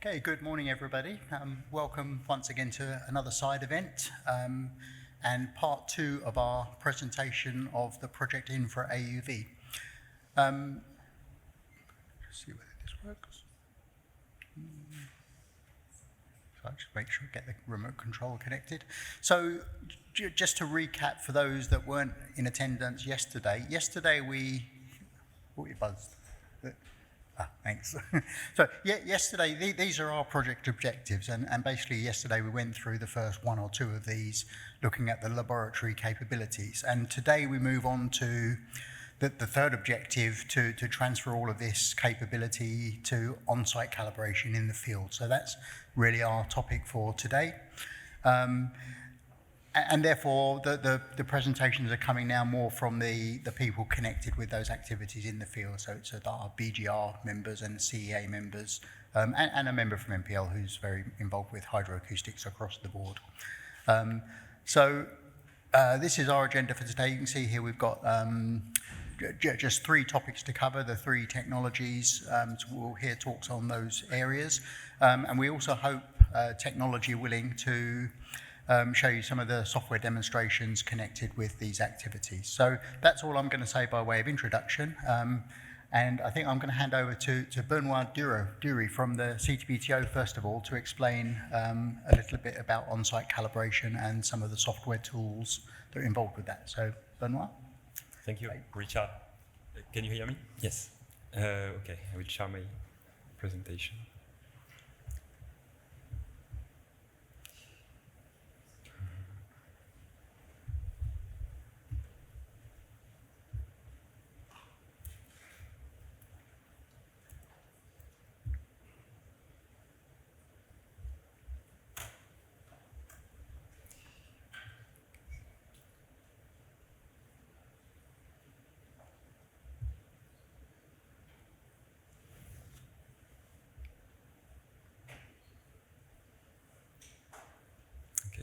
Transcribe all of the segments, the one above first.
Okay, good morning everybody. Welcome once again to another side event and part 2 of our presentation of the project InfoUV. Let's see whether this works. So I'll just make sure I get the remote control connected. So just to recap for those that weren't in attendance yesterday we... Oh, you buzzed. Thanks. So yesterday, these are our project objectives, and basically yesterday we went through the first 1 or 2 of these, looking at the laboratory capabilities. And today we move on to the third objective, to transfer all of this capability to on-site calibration in the field. So that's really our topic for today. And therefore, the presentations are coming now more from the people connected with those activities in the field. So it's our BGR members and CEA members, and a member from MPL who's very involved with hydroacoustics across the board. This is our agenda for today. You can see here we've got just 3 topics to cover, the 3 technologies. So we'll hear talks on those areas. And we also hope technology willing to show you some of the software demonstrations connected with these activities. So that's all I'm going to say by way of introduction. And I think I'm going to hand over to Benoit Dury from the CTBTO first of all to explain a little bit about on-site calibration and some of the software tools that are involved with that. So Benoit. Thank you, Richard. Can you hear me? Yes. Okay, I will share my presentation.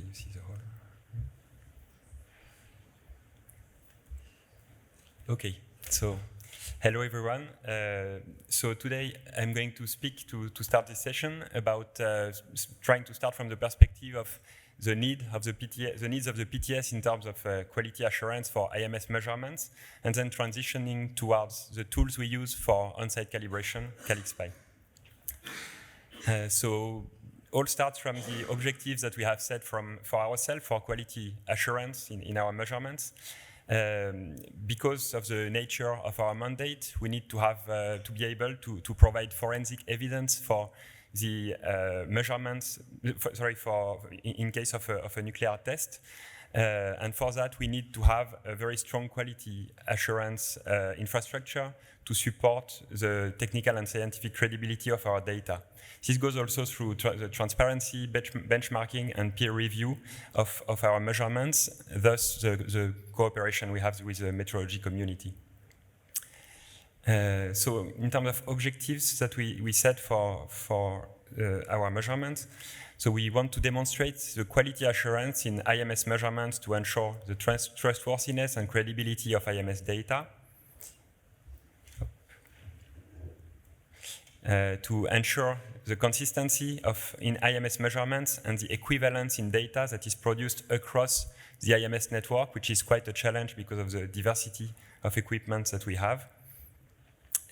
You see the whole. Okay, so hello everyone. So today I'm going to speak to start this session about trying to start from the perspective of the needs of the PTS in terms of quality assurance for IMS measurements, and then transitioning towards the tools we use for on-site calibration, Calyxbay. So all starts from the objectives that we have set for ourselves for quality assurance in our measurements. Because of the nature of our mandate, we need to have to be able to provide forensic evidence for the measurements. In case of a nuclear test. And for that, we need to have a very strong quality assurance infrastructure to support the technical and scientific credibility of our data. This goes also through the transparency, benchmarking, and peer review of our measurements, thus the cooperation we have with the metrology community. So in terms of objectives that we set for our measurements, so we want to demonstrate the quality assurance in IMS measurements to ensure the trustworthiness and credibility of IMS data. To ensure the consistency in IMS measurements and the equivalence in data that is produced across the IMS network, which is quite a challenge because of the diversity of equipment that we have.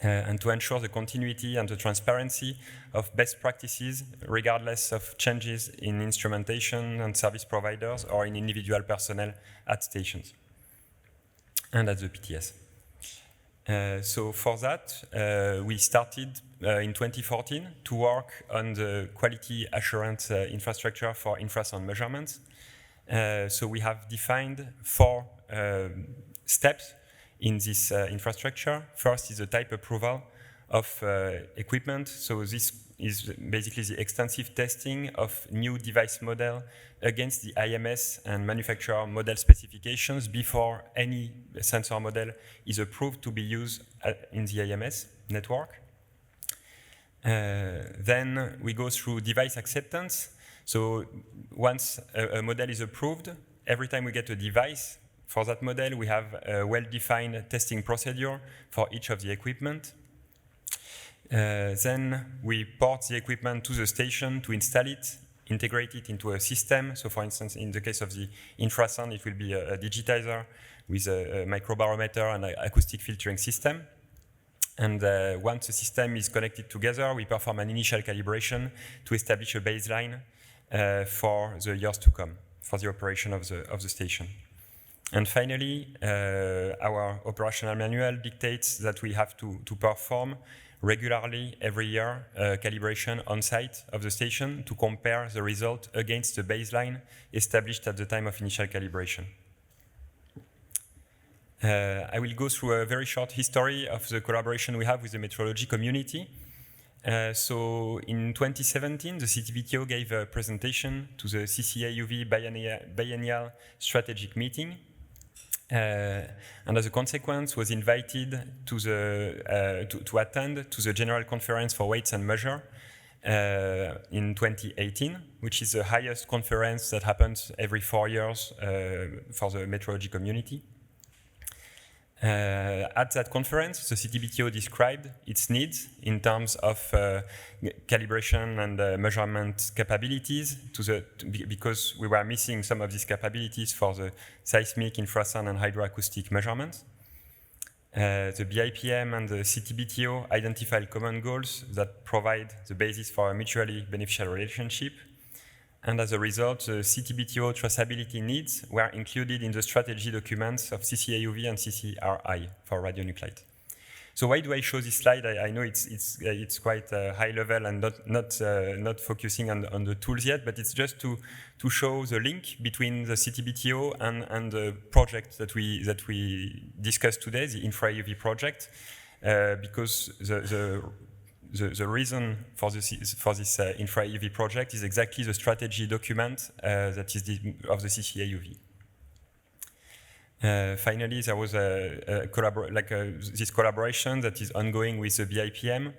And to ensure the continuity and the transparency of best practices, regardless of changes in instrumentation and service providers or in individual personnel at stations and at the PTS. So for that, we started in 2014 to work on the quality assurance infrastructure for infrasound measurements. So we have defined 4 steps in this infrastructure. First is the type approval of equipment. So this is basically the extensive testing of new device model against the IMS and manufacturer model specifications before any sensor model is approved to be used in the IMS network. Then we go through device acceptance. So once a model is approved, every time we get a device for that model, we have a well-defined testing procedure for each of the equipment. Then we port the equipment to the station to install it, integrate it into a system. So for instance, in the case of the infrasound, it will be a digitizer with a microbarometer and an acoustic filtering system. And once the system is connected together, we perform an initial calibration to establish a baseline for the years to come, for the operation of the station. And finally, our operational manual dictates that we have to perform regularly every year calibration on site of the station to compare the result against the baseline established at the time of initial calibration. I will go through a very short history of the collaboration we have with the metrology community. So in 2017, the CTBTO gave a presentation to the CEUV biennial strategic meeting. And as a consequence, was invited to attend to the General Conference for Weights and Measure in 2018, which is the highest conference that happens every 4 years for the metrology community. At that conference, the CTBTO described its needs in terms of calibration and measurement capabilities because we were missing some of these capabilities for the seismic, infrasound, and hydroacoustic measurements. The BIPM and the CTBTO identified common goals that provide the basis for a mutually beneficial relationship. And as a result, the CTBTO traceability needs were included in the strategy documents of CCAUV and CCRI for radionuclide. So why do I show this slide? I know it's quite high level and not focusing on the tools yet, but it's just to show the link between the CTBTO and the project that we discussed today, the InfoUV project, because the reason for this InfoUV project is exactly the strategy document that is of the CCAUV. Finally, there was this collaboration that is ongoing with the BIPM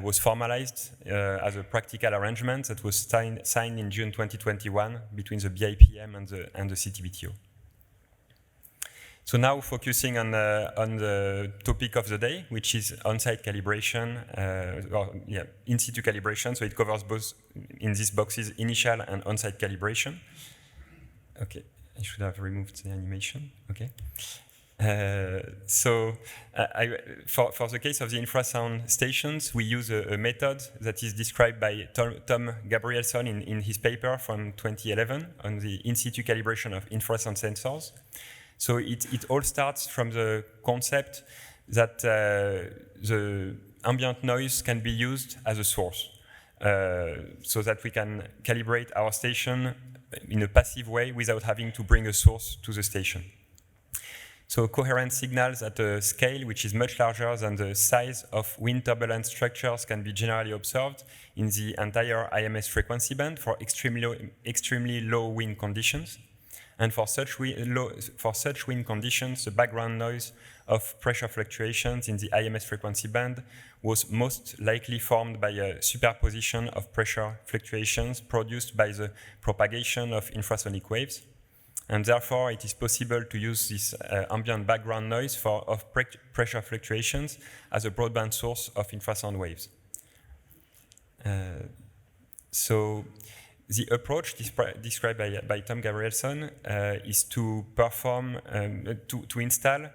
was formalized as a practical arrangement that was signed in June 2021 between the BIPM and the CTBTO. So now focusing on the topic of the day, which is on-site calibration, in situ calibration. So it covers both in these boxes, initial and on-site calibration. Okay, I should have removed the animation. Okay. For the case of the infrasound stations, we use a method that is described by Tom Gabrielson in his paper from 2011 on the in situ calibration of infrasound sensors. So it all starts from the concept that the ambient noise can be used as a source, so that we can calibrate our station in a passive way without having to bring a source to the station. So coherent signals at a scale which is much larger than the size of wind turbulent structures can be generally observed in the entire IMS frequency band for extremely low wind conditions. And for such wind conditions, the background noise of pressure fluctuations in the IMS frequency band was most likely formed by a superposition of pressure fluctuations produced by the propagation of infrasonic waves. And therefore, it is possible to use this ambient background noise of pressure fluctuations as a broadband source of infrasound waves. So the approach described by Tom Gabrielson is to perform, to install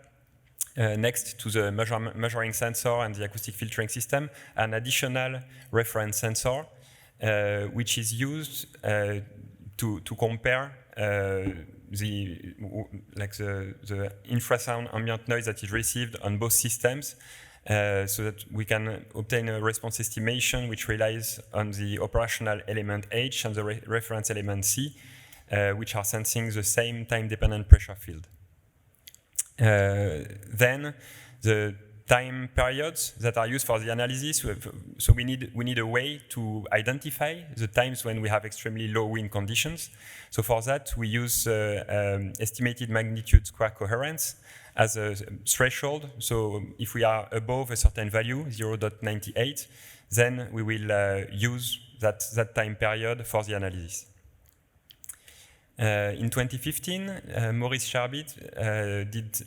next to the measuring sensor and the acoustic filtering system an additional reference sensor, which is used to compare the infrasound ambient noise that is received on both systems, so that we can obtain a response estimation which relies on the operational element H and the reference element C, which are sensing the same time-dependent pressure field. Then the time periods that are used for the analysis. So we need a way to identify the times when we have extremely low wind conditions. So for that, we use estimated magnitude square coherence as a threshold. So if we are above a certain value, 0.98, then we will use that time period for the analysis. In 2015, Maurice Charbit did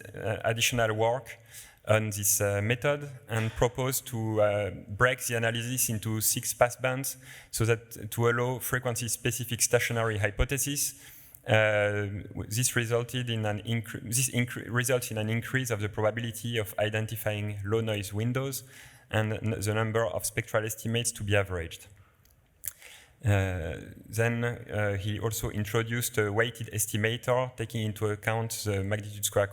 additional work on this method and proposed to break the analysis into 6 passbands so that to allow frequency-specific stationary hypothesis. This resulted in an results in an increase of the probability of identifying low noise windows and the number of spectral estimates to be averaged. Then he also introduced a weighted estimator taking into account the magnitude square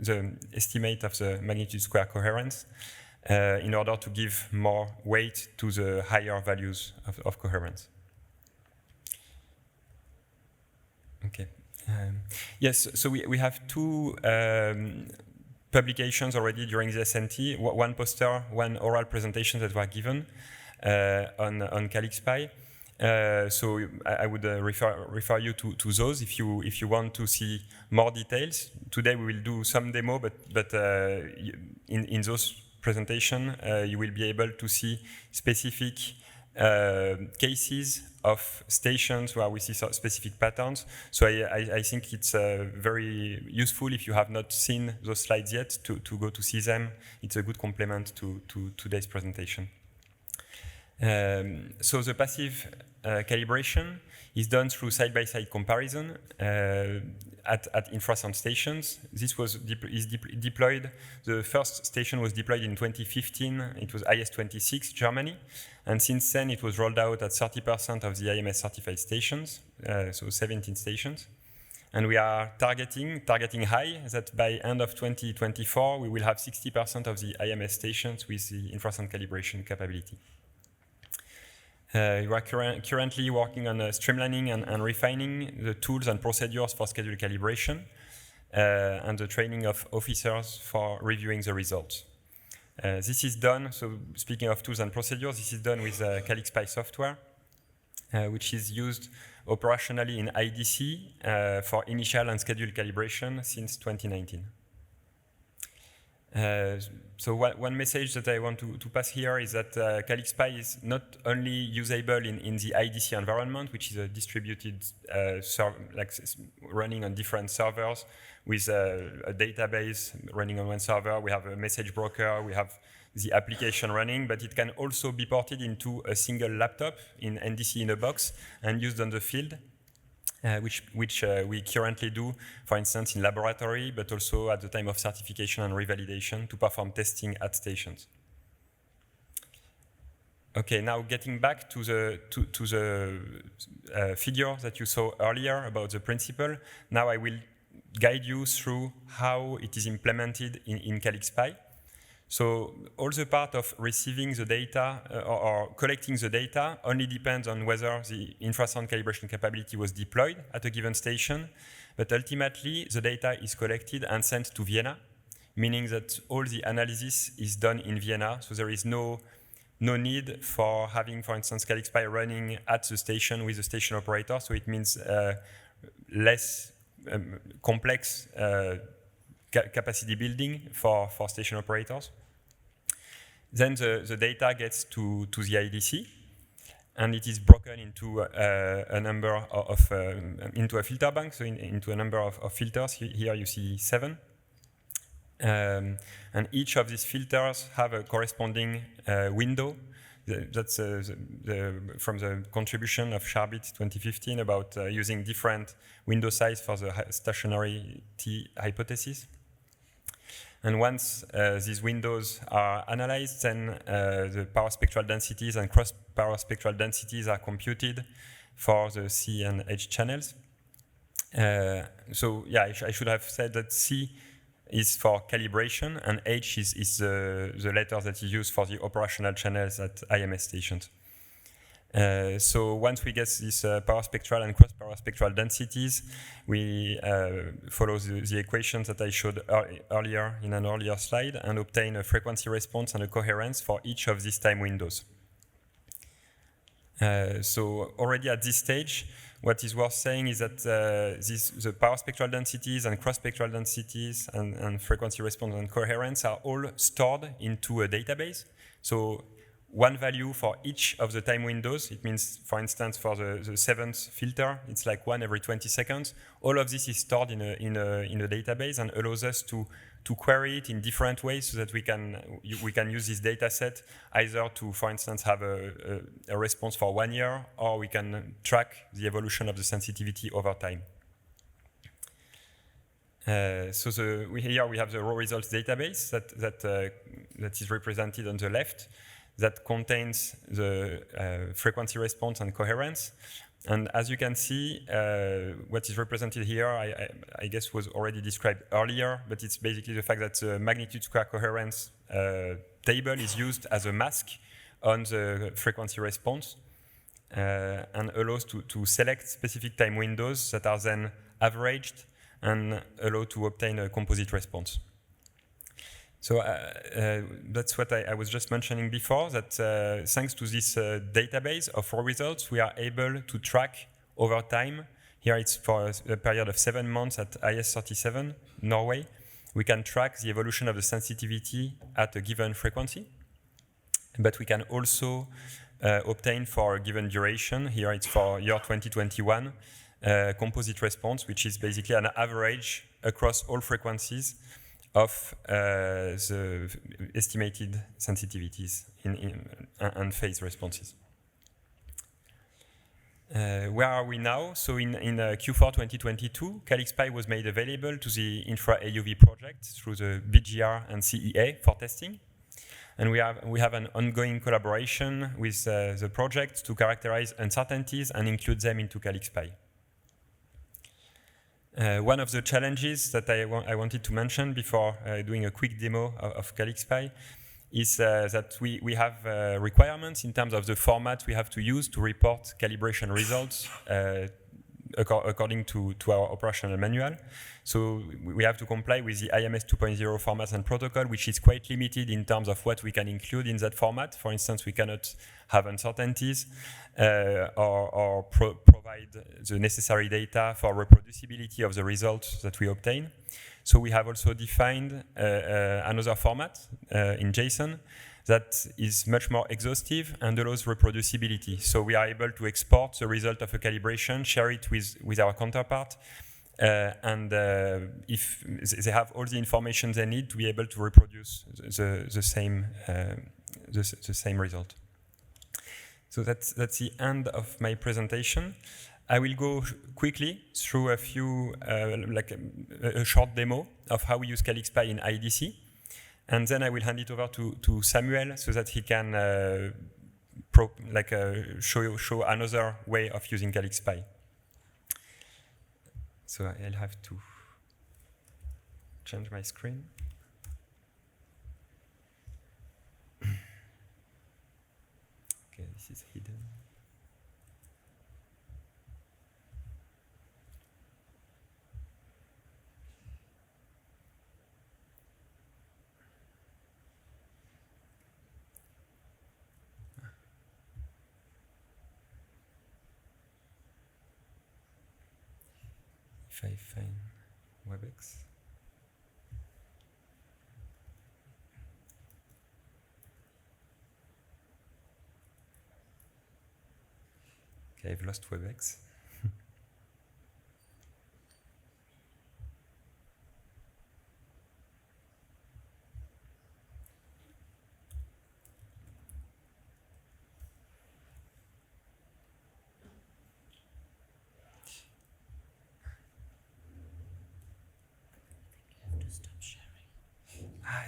the estimate of the magnitude square coherence in order to give more weight to the higher values of coherence. Okay. Yes, so we have 2 publications already during the SnT, 1 poster, 1 oral presentation that were given on Calyxbay. So I would refer you to those if you want to see more details. Today we will do some demo, but in those presentations you will be able to see specific cases of stations where we see specific patterns. So I think it's very useful if you have not seen those slides yet to go to see them. It's a good complement to today's presentation. So the passive calibration is done through side-by-side comparison at infrasound stations. This was deployed. The first station was deployed in 2015. It was IS-26, Germany. And since then, it was rolled out at 30% of the IMS certified stations, so 17 stations. And we are targeting high, that by end of 2024, we will have 60% of the IMS stations with the infrasound calibration capability. We are currently working on streamlining and refining the tools and procedures for schedule calibration and the training of officers for reviewing the results. This is done, so speaking of tools and procedures, this is done with Calyxbay software, which is used operationally in IDC for initial and schedule calibration since 2019. So one message that I want to pass here is that Calyxbay is not only usable in the IDC environment, which is a distributed running on different servers with a database running on one server. We have a message broker, we have the application running, but it can also be ported into a single laptop in NDC in a box and used on the field. Which we currently do, for instance, in laboratory, but also at the time of certification and revalidation to perform testing at stations. Okay, now getting back to the figure that you saw earlier about the principle, now I will guide you through how it is implemented in Calyxbay. So all the part of receiving the data or collecting the data only depends on whether the infrasound calibration capability was deployed at a given station. But ultimately, the data is collected and sent to Vienna, meaning that all the analysis is done in Vienna. So there is no need for having, for instance, Calyxbay running at the station with the station operator. So it means less complex capacity building for station operators. Then the data gets to the IDC, and it is broken into a number of into a filter bank, so into a number of filters. Here you see 7, and each of these filters have a corresponding window. That's from the contribution of Sharbit 2015 about using different window size for the stationarity hypothesis. And once these windows are analyzed, then the power spectral densities and cross power spectral densities are computed for the C and H channels. So yeah, I should have said that C is for calibration and H is the letter that is used for the operational channels at IMS stations. So once we get these power spectral and cross power spectral densities, we follow the equations that I showed earlier in an earlier slide and obtain a frequency response and a coherence for each of these time windows. So already at this stage, what is worth saying is that the power spectral densities and cross spectral densities and frequency response and coherence are all stored into a database. So one value for each of the time windows. It means, for instance, for the 7th filter, it's like 1 every 20 seconds. All of this is stored in a database and allows us to to query it in different ways so that we can use this data set either to, for instance, have a response for 1 year, or we can track the evolution of the sensitivity over time. So here we have the raw results database that is represented on the left, that contains the frequency response and coherence. And as you can see, what is represented here, I guess, was already described earlier, but it's basically the fact that the magnitude square coherence table is used as a mask on the frequency response and allows to select specific time windows that are then averaged and allow to obtain a composite response. So that's what I was just mentioning before, that thanks to this database of raw results, we are able to track over time. Here it's for a period of 7 months at IS37, Norway. We can track the evolution of the sensitivity at a given frequency, but we can also obtain for a given duration, here it's for year 2021, composite response, which is basically an average across all frequencies of the estimated sensitivities and phase responses. Where are we now? So in Q4 2022, Calyxbay was made available to the InfraUV project through the BGR and CEA for testing. And we have an ongoing collaboration with the project to characterize uncertainties and include them into Calyxbay. One of the challenges that I wanted to mention before doing a quick demo of Calyxbay is that we have requirements in terms of the format we have to use to report calibration results according to our operational manual. So we have to comply with the IMS 2.0 format and protocol, which is quite limited in terms of what we can include in that format. For instance, we cannot have uncertainties or provide the necessary data for reproducibility of the results that we obtain. So we have also defined another format in JSON that is much more exhaustive and allows reproducibility. So we are able to export the result of a calibration, share it with our counterpart, and if they have all the information they need to be able to reproduce the same result. So that's the end of my presentation. I will go quickly through a few, a short demo of how we use Calyxbay in IDC. And then I will hand it over to Samuel so that he can show another way of using Calyxbay. So I'll have to change my screen. Okay, this is hidden. If I find WebEx. Okay, I've lost WebEx.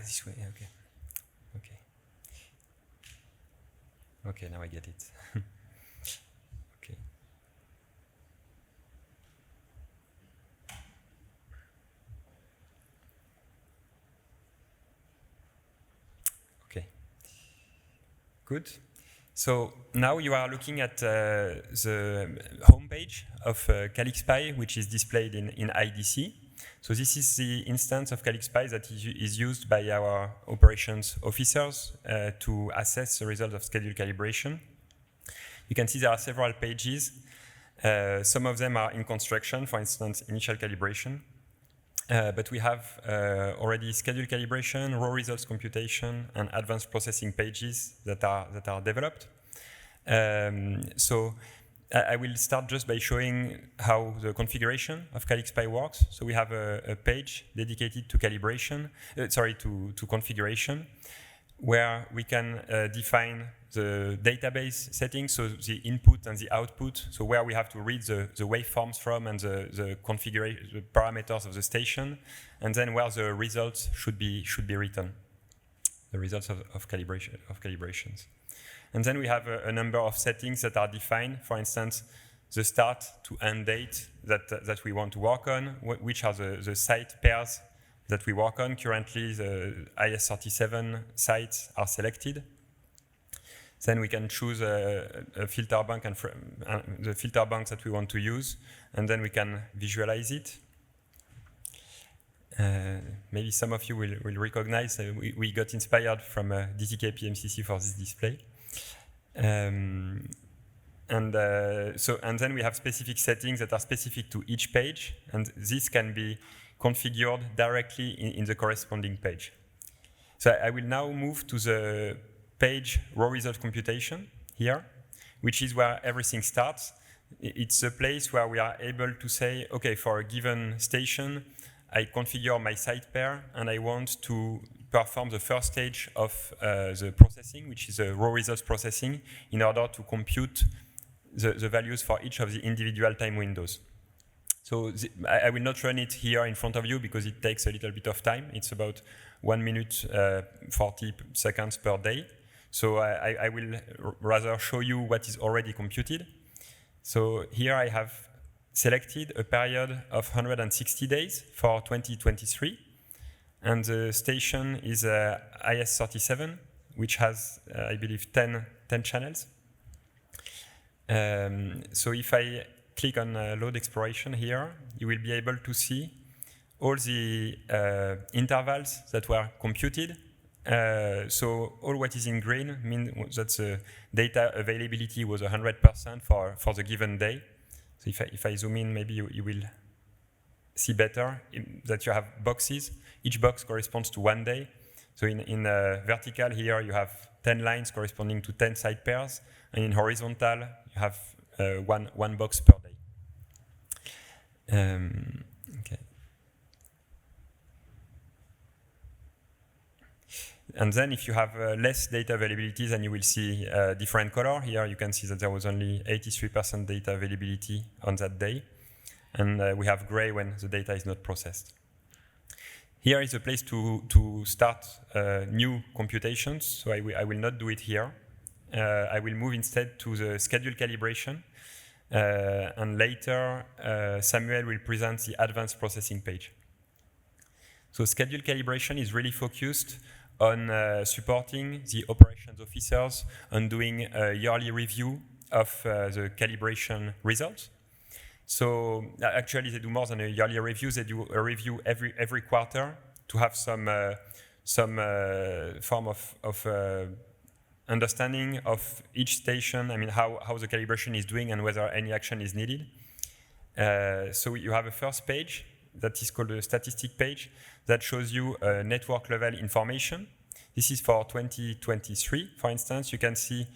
This way, okay. Okay. Okay, now I get it. Okay. Okay. Good. So now you are looking at the homepage of Calyxbay, which is displayed in IDC. So this is the instance of Calyxbay that is used by our operations officers to assess the result of scheduled calibration. You can see there are several pages. Some of them are in construction, for instance, initial calibration. But we have already scheduled calibration, raw results computation, and advanced processing pages that are developed. So I will start just by showing how the configuration of Calyxbay works. So we have a page dedicated to calibration, to configuration, where we can define the database settings, so the input and the output, so where we have to read the waveforms from and the configuration, the parameters of the station, and then where the results should be written, the results of calibrations. And then we have a number of settings that are defined. For instance, the start to end date that we want to work on, which are the site pairs that we work on. Currently, the IS-37 sites are selected. Then we can choose a filter bank and the filter banks that we want to use, and then we can visualize it. Maybe some of you will recognize we got inspired from DTK PMCC for this display. And then we have specific settings that are specific to each page, and this can be configured directly in the corresponding page. So I will now move to the page raw result computation here, which is where everything starts. It's a place where we are able to say, okay, for a given station, I configure my site pair, and I want to perform the first stage of the processing, which is the raw results processing, in order to compute the values for each of the individual time windows. So I will not run it here in front of you because it takes a little bit of time. It's about 1 minute 40 seconds per day. So I will rather show you what is already computed. So here I have selected a period of 160 days for 2023. And the station is IS-37, which has, I believe, 10 channels. So if I click on Load Exploration here, you will be able to see all the intervals that were computed. So all what is in green means that the data availability was 100% for the given day. So if I zoom in, maybe you will see better that you have boxes. Each box corresponds to 1 day. So in vertical here, you have 10 lines corresponding to 10 site pairs. And in horizontal, you have one box per day. Okay. And then if you have less data availability, then you will see different color. Here you can see that there was only 83% data availability on that day. And we have gray when the data is not processed. Here is a place to start new computations, so I will not do it here. I will move instead to the schedule calibration, and later Samuel will present the advanced processing page. So schedule calibration is really focused on supporting the operations officers on doing a yearly review of the calibration results. So actually, they do more than a yearly review. They do a review every quarter to have some form of understanding of each station. I mean, how the calibration is doing and whether any action is needed. So you have a first page that is called a statistic page that shows you network level information. This is for 2023, for instance. You can see,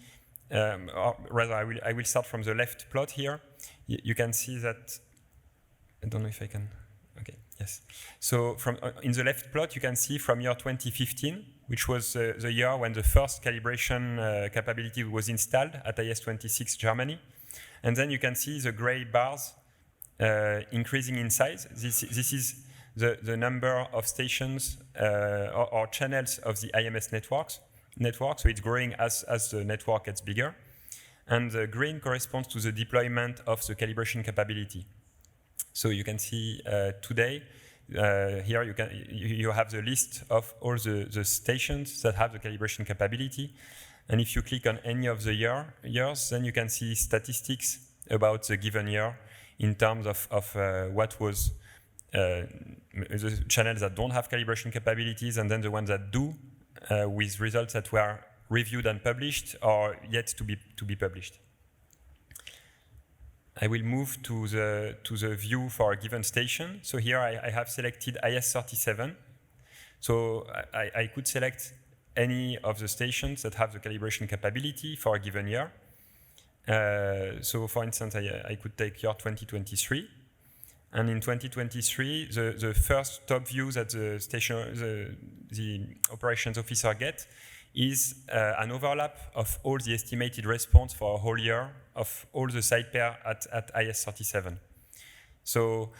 or rather, I will start from the left plot here. You can see that, I don't know if I can, okay, yes. So from in the left plot, you can see from year 2015, which was the year when the first calibration capability was installed at IS-26 Germany. And then you can see the gray bars increasing in size. This is the number of stations or channels of the IMS network. So it's growing as the network gets bigger. And the green corresponds to the deployment of the calibration capability. So you can see today, here you have the list of all the stations that have the calibration capability. And if you click on any of the years, then you can see statistics about the given year in terms of what was the channels that don't have calibration capabilities, and then the ones that do, with results that were reviewed and published or yet to be published. I will move to the view for a given station. So here I have selected IS-37. So I could select any of the stations that have the calibration capability for a given year. So for instance, I could take year 2023. And in 2023, the first top view that the operations officer get is an overlap of all the estimated response for a whole year of all the site pair at IS37. So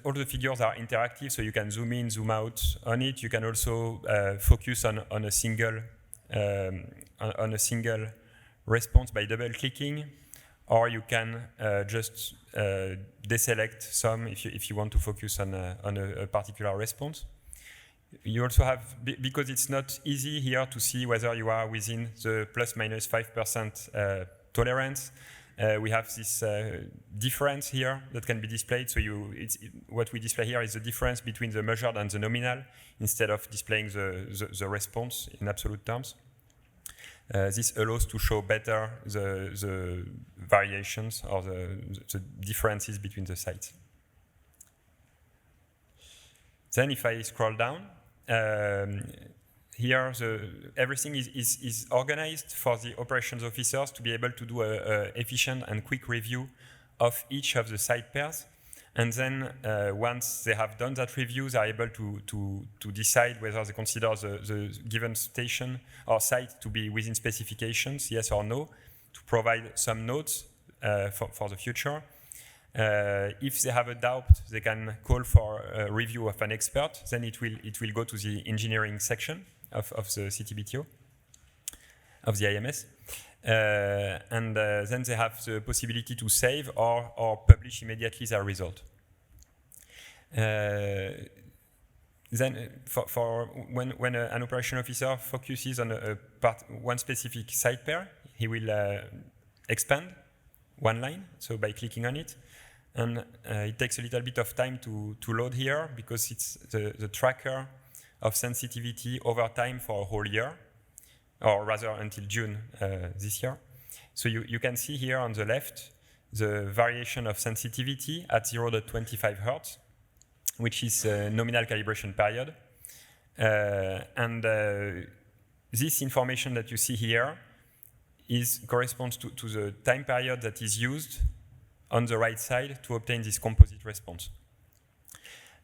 all the figures are interactive, so you can zoom in, zoom out on it. You can also focus on a single response by double-clicking, or you can just deselect some if you want to focus on a particular response. You also have, because it's not easy here to see whether you are within the ±5% tolerance, we have this difference here that can be displayed. So what we display here is the difference between the measured and the nominal, instead of displaying the response in absolute terms. This allows to show better the variations or the differences between the sites. Then if I scroll down, here everything is organized for the operations officers to be able to do an efficient and quick review of each of the site pairs. And then once they have done that review, they are able to decide whether they consider the given station or site to be within specifications, yes or no, to provide some notes for the future. If they have a doubt, they can call for a review of an expert. Then it will go to the engineering section of the CTBTO, of the IMS. And then they have the possibility to save or publish immediately their result. Then for when an operation officer focuses on one specific site pair, he will expand one line, so by clicking on it. And it takes a little bit of time to load here, because it's the tracker of sensitivity over time for a whole year, or rather until June this year. So you can see here on the left the variation of sensitivity at 0.25 Hertz, which is a nominal calibration period. This information that you see here corresponds to the time period that is used on the right side to obtain this composite response.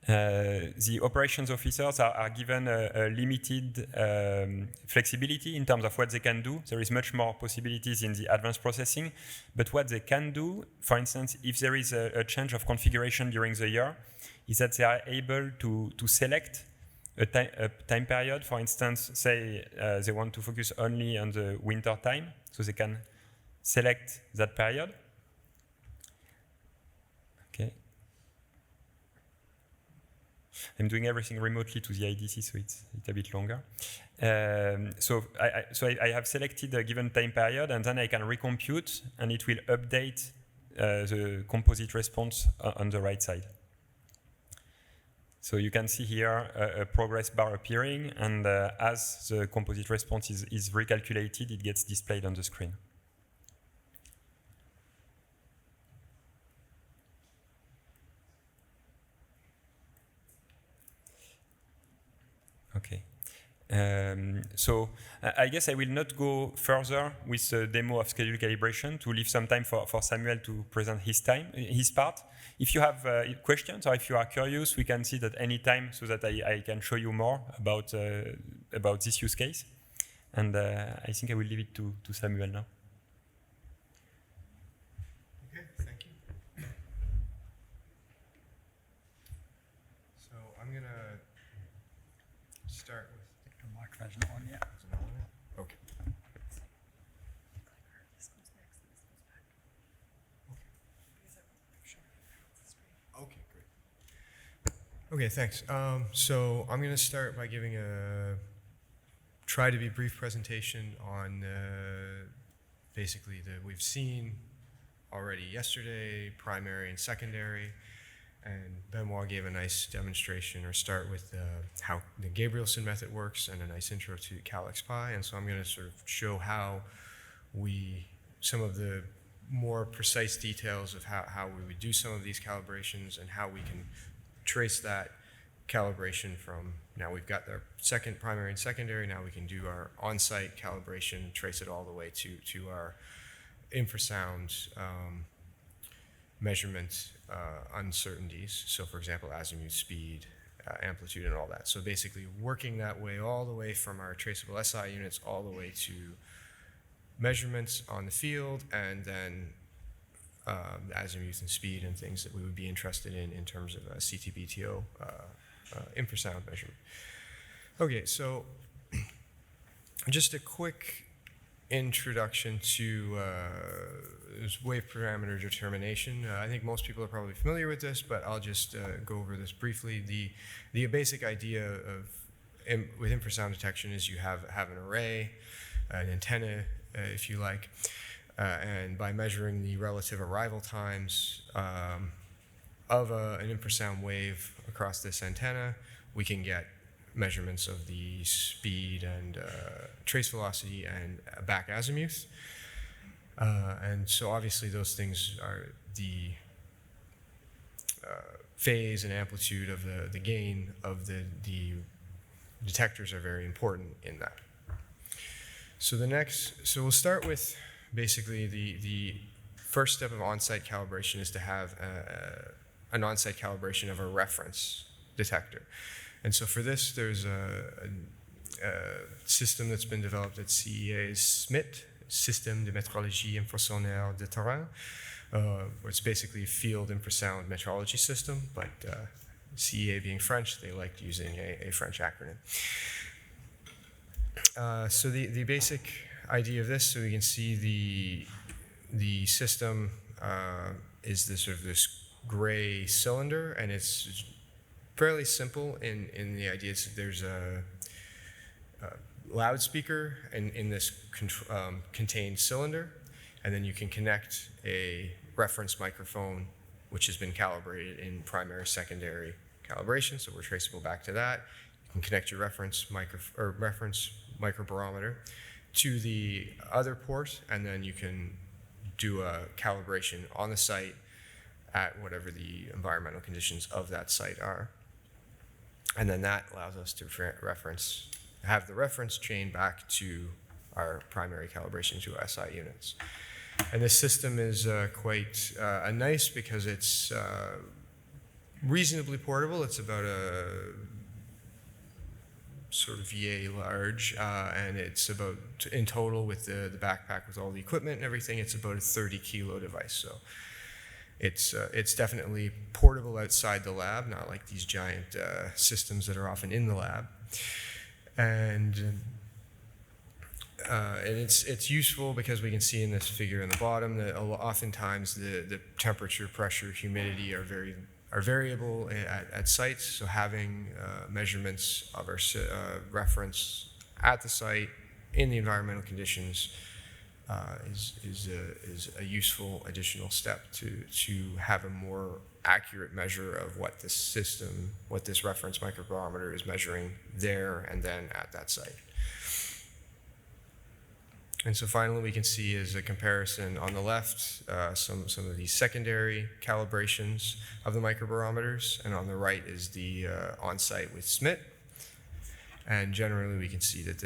The operations officers are given a limited flexibility in terms of what they can do. There is much more possibilities in the advanced processing, but what they can do, for instance, if there is a change of configuration during the year, is that they are able to select a time period. For instance, say they want to focus only on the winter time, so they can select that period. Okay. I'm doing everything remotely to the IDC, so it's a bit longer. So I have selected a given time period, and then I can recompute, and it will update the composite response on the right side. So you can see here a progress bar appearing, and as the composite response is recalculated, it gets displayed on the screen. Okay. So I guess I will not go further with the demo of schedule calibration, to leave some time for Samuel to present his part. If you have questions, or if you are curious, we can sit at any time, so that I can show you more about this use case. And I think I will leave it to Samuel now. Okay, thank you. So I'm going to start with... The microphone's not on yet. Is it not on? Okay. Okay, great. Okay, thanks. So I'm going to start by giving a try to be brief presentation on basically we've seen already yesterday, primary and secondary, and Benoit gave a nice demonstration, or start with how the Gabrielson method works, and a nice intro to Calyxbay. And so I'm going to sort of show how some of the more precise details of how we would do some of these calibrations, and how we can trace that calibration from, now we've got our primary and secondary, now we can do our on-site calibration, trace it all the way to our infrasound measurement uncertainties. So for example, azimuth, speed, amplitude, and all that. So basically working that way all the way from our traceable SI units all the way to measurements on the field, and then azimuth and speed and things that we would be interested in terms of CTBTO infrasound measurement. Okay, so just a quick introduction to wave parameter determination. I think most people are probably familiar with this, but I'll just go over this briefly. The basic idea with infrasound detection is you have an array, an antenna, if you like, and by measuring the relative arrival times of an infrasound wave across this antenna, we can get measurements of the speed and trace velocity and back azimuth. And so obviously those things are the phase and amplitude of the gain of the detectors are very important in that. So so we'll start with basically the first step of on-site calibration is to have an on-site calibration of a reference detector. And so for this, there's a system that's been developed at CEA's SMIT, Système de Metrology Infrasonic de Terrain, where it's basically a field infrasound metrology system, but CEA being French, they liked using a French acronym. So the basic idea of this, so we can see the system is this sort of this gray cylinder, and it's fairly simple in the idea that there's a loudspeaker in this contained cylinder, and then you can connect a reference microphone which has been calibrated in primary, secondary calibration, so we're traceable back to that. You can connect your reference microbarometer to the other port, and then you can do a calibration on the site at whatever the environmental conditions of that site are. And then that allows us to have the reference chain back to our primary calibration to SI units. And this system is quite nice because it's reasonably portable. It's about a sort of VA large, and it's about, in total with the backpack with all the equipment and everything, it's about a 30-kilo device. So it's definitely portable outside the lab, not like these giant systems that are often in the lab. And it's useful because we can see in this figure in the bottom that oftentimes the temperature, pressure, humidity are variable at sites. So having measurements of our reference at the site in the environmental conditions is a useful additional step to have a more accurate measure of what this system, what this reference microbarometer is measuring there and then at that site. And so finally we can see as a comparison on the left some of these secondary calibrations of the microbarometers, and on the right is the on-site with SMIT. And generally we can see that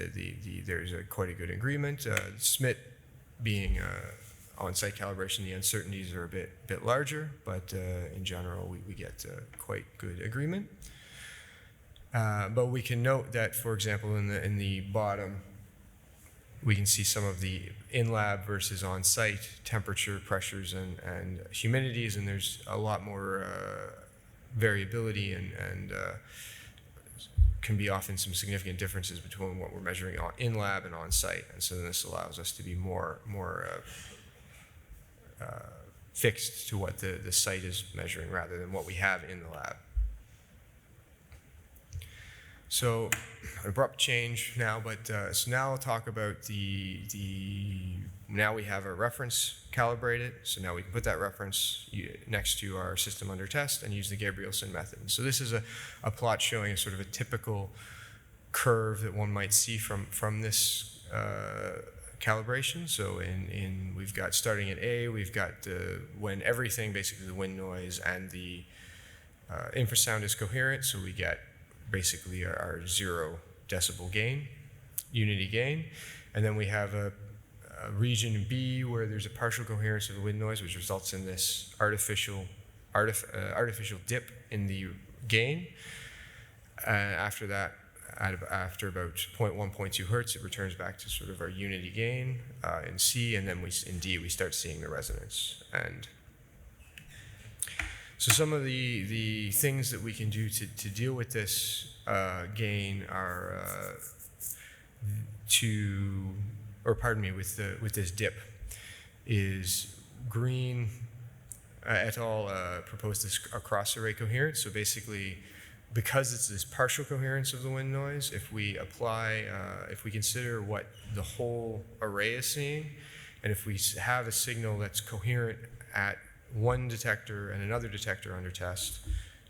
there's quite a good agreement. SMIT being on-site calibration, the uncertainties are a bit larger, but in general we get quite good agreement. But we can note that, for example, in the bottom, we can see some of the in-lab versus on-site temperature, pressures, and humidities, and there's a lot more variability and can be often some significant differences between what we're measuring in-lab and on-site. And so this allows us to be more fixed to what the site is measuring rather than what we have in the lab. So abrupt change now, but so now I'll talk about now we have a reference calibrated, so now we can put that reference next to our system under test and use the Gabrielson method. And so this is a plot showing a sort of a typical curve that one might see from this calibration. So we've got, starting at A, we've got when everything, basically the wind noise and the infrasound is coherent, so we get basically our 0 decibel gain, unity gain, and then we have a region B where there's a partial coherence of the wind noise, which results in this artificial dip in the gain. After that, after about 0.1, 0.2 hertz, it returns back to sort of our unity gain in C, and then in D we start seeing the resonance. And so some of the things that we can do to deal with this gain are with this dip, is Green et al. Proposed this cross-array coherence. So basically, because it's this partial coherence of the wind noise, if we apply, if we consider what the whole array is seeing, and if we have a signal that's coherent at one detector and another detector under test,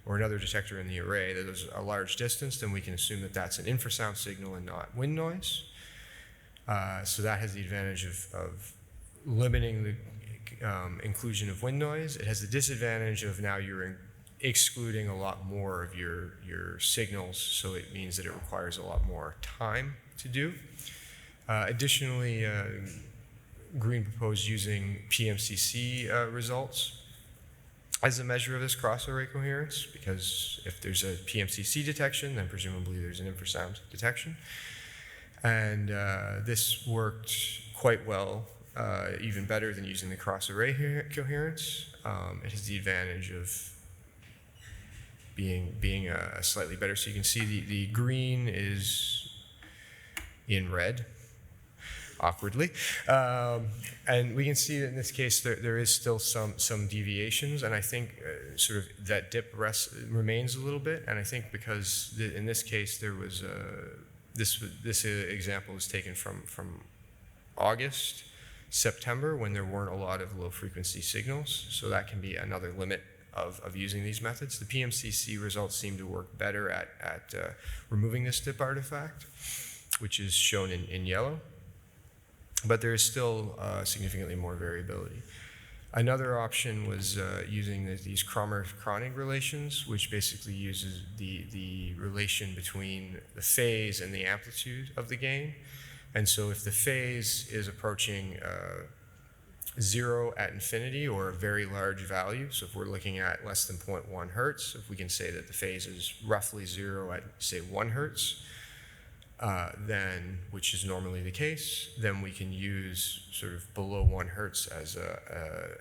or another detector in the array, that there's a large distance, then we can assume that that's an infrasound signal and not wind noise. So that has the advantage of limiting the inclusion of wind noise. It has the disadvantage of now you're excluding a lot more of your signals, so it means that it requires a lot more time to do. Additionally, Green proposed using PMCC results as a measure of this cross-array coherence, because if there's a PMCC detection, then presumably there's an infrasound detection. And this worked quite well, even better than using the cross-array coherence. It has the advantage of being slightly better. So you can see the green is in red, awkwardly. And we can see that in this case there is still some deviations, and I think sort of that dip remains a little bit. And I think because in this case there was this example was taken from August, September, when there weren't a lot of low frequency signals, so that can be another limit of using these methods. The PMCC results seem to work better at removing this dip artifact, which is shown in yellow, but there is still significantly more variability. Another option was using these Kramer-Kronig relations, which basically uses the relation between the phase and the amplitude of the gain. And so if the phase is approaching 0 at infinity, or a very large value, so if we're looking at less than 0.1 hertz, if we can say that the phase is roughly 0 at, say, 1 hertz, then, which is normally the case, then we can use sort of below 1 hertz as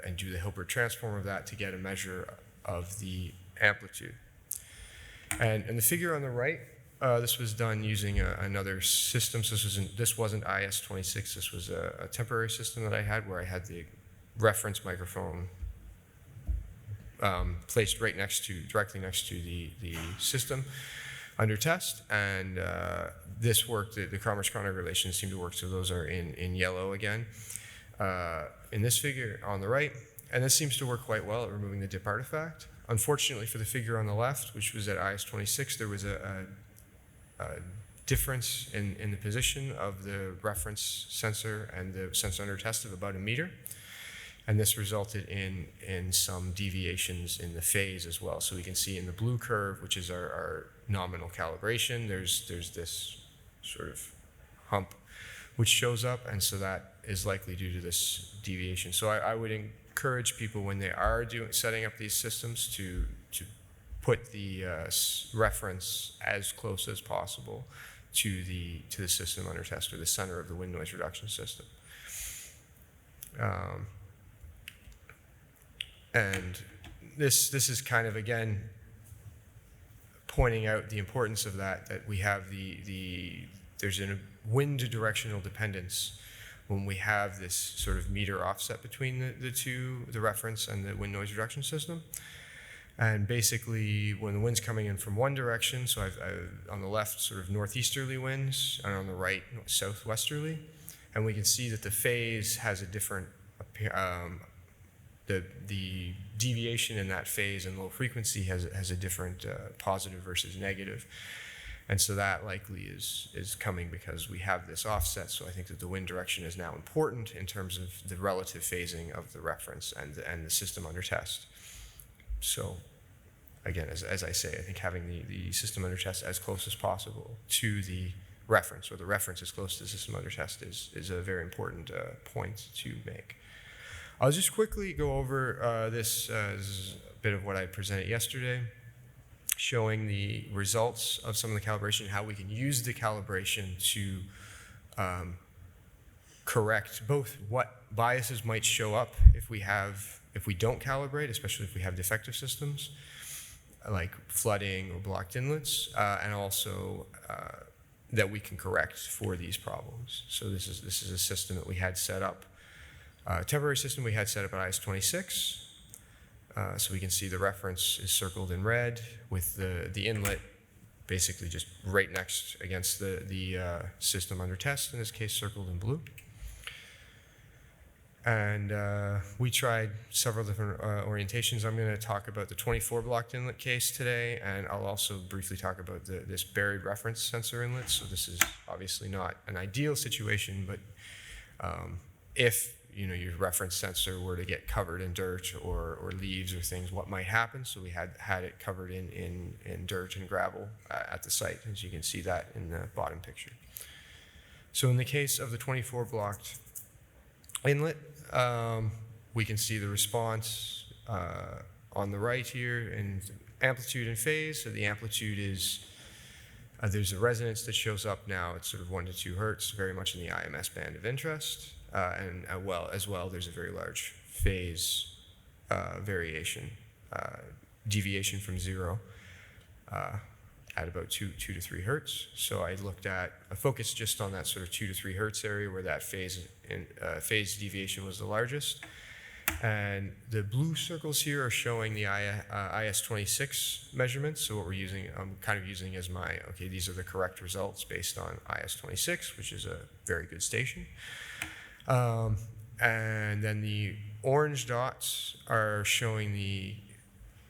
and do the Hilbert transform of that to get a measure of the amplitude. And the figure on the right, this was done using another system. So this wasn't IS-26. This was a temporary system that I had, where I had the reference microphone placed directly next to the system under test, and this worked. The Kramer-Kronig relations seem to work, so those are in yellow again. In this figure on the right, and this seems to work quite well at removing the dip artifact. Unfortunately for the figure on the left, which was at IS-26, there was a difference in the position of the reference sensor and the sensor under test of about 1 meter. And this resulted in some deviations in the phase as well. So we can see in the blue curve, which is our nominal calibration, there's this sort of hump which shows up, and so that is likely due to this deviation. So I would encourage people, when they are setting up these systems, to put the reference as close as possible to the system under test, or the center of the wind noise reduction system. And this is kind of, again, pointing out the importance of that we have there's a wind directional dependence when we have this sort of meter offset between the reference and the wind noise reduction system. And basically, when the wind's coming in from one direction, so I've on the left sort of northeasterly winds, and on the right southwesterly, and we can see that the phase has a different, the deviation in that phase and low frequency has a different positive versus negative. And so that likely is coming because we have this offset. So I think that the wind direction is now important in terms of the relative phasing of the reference and the system under test. So again, as I say, I think having the system under test as close as possible to the reference, or the reference is close to the system under test, is a very important point to make. I'll just quickly go over this is a bit of what I presented yesterday, showing the results of some of the calibration, how we can use the calibration to correct both what biases might show up if we don't calibrate, especially if we have defective systems, like flooding or blocked inlets, and also that we can correct for these problems. So this is a system that we had set up, a temporary system we had set up at IS-26. So we can see the reference is circled in red with the inlet basically just right next against the system under test, in this case circled in blue. And we tried several different orientations. I'm going to talk about the 24 blocked inlet case today, and I'll also briefly talk about this buried reference sensor inlet. So this is obviously not an ideal situation, but if your reference sensor were to get covered in dirt or leaves or things, what might happen? So we had it covered in dirt and gravel at the site, as you can see that in the bottom picture. So in the case of the 24 blocked inlet, we can see the response on the right here in amplitude and phase. So the amplitude is, there's a resonance that shows up now. It's sort of 1 to 2 hertz, very much in the IMS band of interest. And as well, there's a very large phase variation, deviation from 0 at about 2 to 3 hertz. So I focused just on that sort of 2 to 3 hertz area where that phase deviation was the largest. And the blue circles here are showing the IS-26 measurements. So what I'm kind of using as these are the correct results based on IS-26, which is a very good station. And then the orange dots are showing the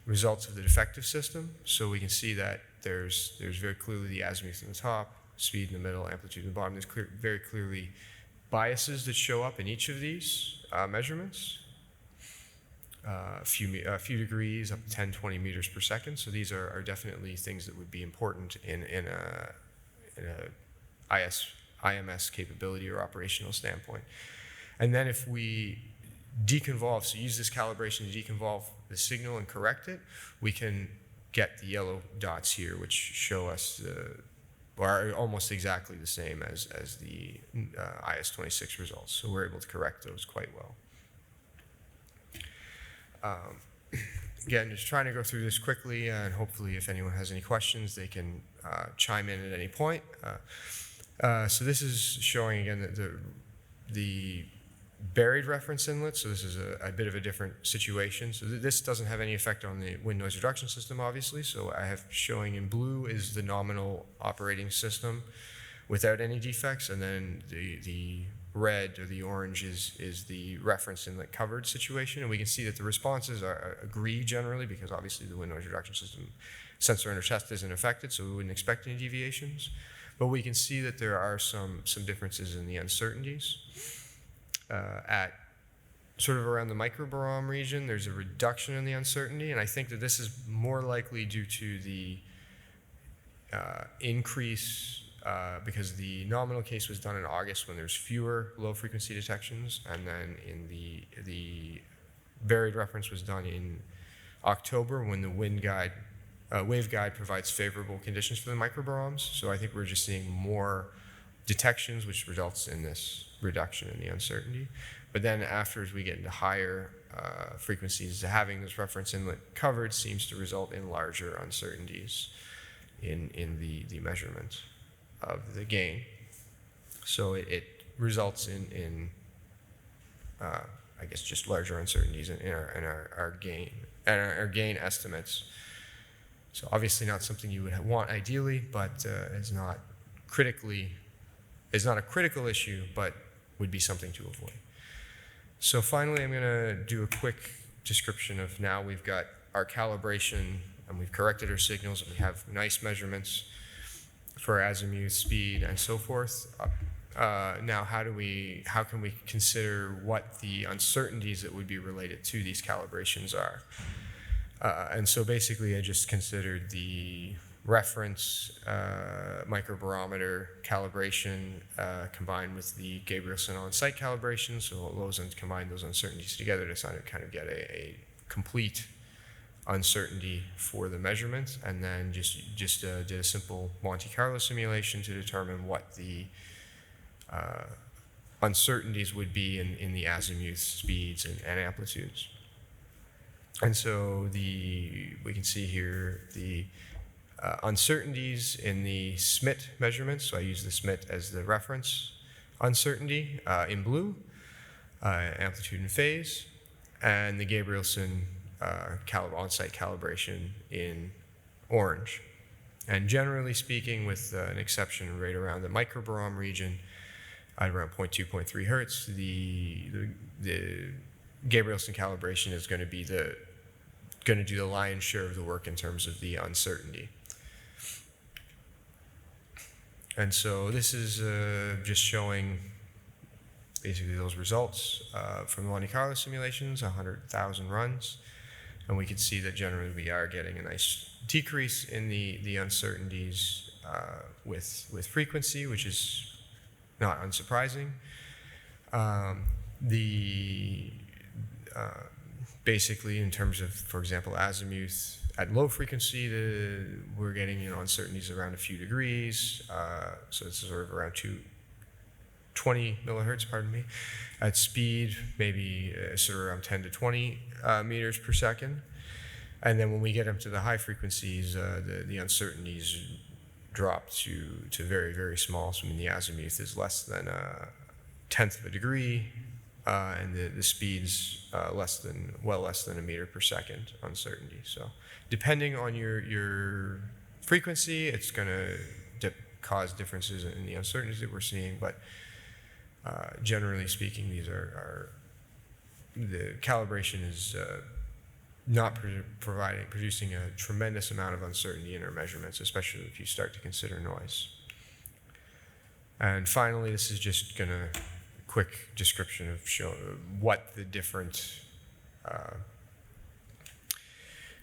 results of the defective system. So we can see that there's very clearly the azimuth in the top, speed in the middle, amplitude in the bottom. There's very clearly biases that show up in each of these measurements. A few degrees, up to 10, 20 meters per second. So these are definitely things that would be important in a IMS capability or operational standpoint. And then if we deconvolve, so use this calibration to deconvolve the signal and correct it, we can get the yellow dots here, which show us are almost exactly the same as the IS-26 results. So we're able to correct those quite well. Again, just trying to go through this quickly, and hopefully if anyone has any questions, they can chime in at any point. So this is showing, again, the buried reference inlet. So this is a bit of a different situation. So this doesn't have any effect on the wind noise reduction system, obviously. So I have showing in blue is the nominal operating system without any defects, and then the red or the orange is the reference inlet covered situation. And we can see that the responses agree generally, because obviously the wind noise reduction system sensor under test isn't affected, so we wouldn't expect any deviations. But we can see that there are some differences in the uncertainties. At sort of around the microbarometer region, there's a reduction in the uncertainty, and I think that this is more likely due to the increase, because the nominal case was done in August when there's fewer low frequency detections, and then in the buried reference was done in October when the waveguide provides favorable conditions for the microbarometers. So I think we're just seeing more detections, which results in this reduction in the uncertainty. But then after, as we get into higher frequencies, having this reference inlet covered seems to result in larger uncertainties in the measurement of the gain. So it results in I guess just larger uncertainties in our gain and our gain estimates. So obviously not something you would want ideally, but is not a critical issue, but would be something to avoid. So finally, I'm going to do a quick description of now we've got our calibration and we've corrected our signals and we have nice measurements for azimuth, speed, and so forth. Now, how can we consider what the uncertainties that would be related to these calibrations are? And so basically, I just considered the reference microbarometer calibration combined with the Gabrielson on-site calibration. So those and combine those uncertainties together to kind of get a complete uncertainty for the measurements, and then just did a simple Monte Carlo simulation to determine what the uncertainties would be in the azimuth speeds and amplitudes. And so we can see here the uncertainties in the SMIT measurements. So I use the SMIT as the reference uncertainty in blue, amplitude and phase, and the Gabrielson on-site calibration in orange. And generally speaking, with an exception right around the microbarometer region, at around 0.2, 0.3 hertz, the Gabrielson calibration is going to be do the lion's share of the work in terms of the uncertainty. And so this is just showing basically those results from the Monte Carlo simulations, 100,000 runs. And we can see that generally we are getting a nice decrease in the uncertainties with frequency, which is not unsurprising. Basically, in terms of, for example, azimuth, at low frequency, we're getting uncertainties around a few degrees. So it's sort of around 20 millihertz, pardon me. At speed, maybe sort of around 10 to 20 meters per second. And then when we get up to the high frequencies, the uncertainties drop to very, very small. So I mean, the azimuth is less than a tenth of a degree, and the speed's less than a meter per second uncertainty. So depending on your frequency, it's going to cause differences in the uncertainties that we're seeing, but generally speaking, these are the calibration is not producing a tremendous amount of uncertainty in our measurements, especially if you start to consider noise. And finally, this is just going to quick description of what the different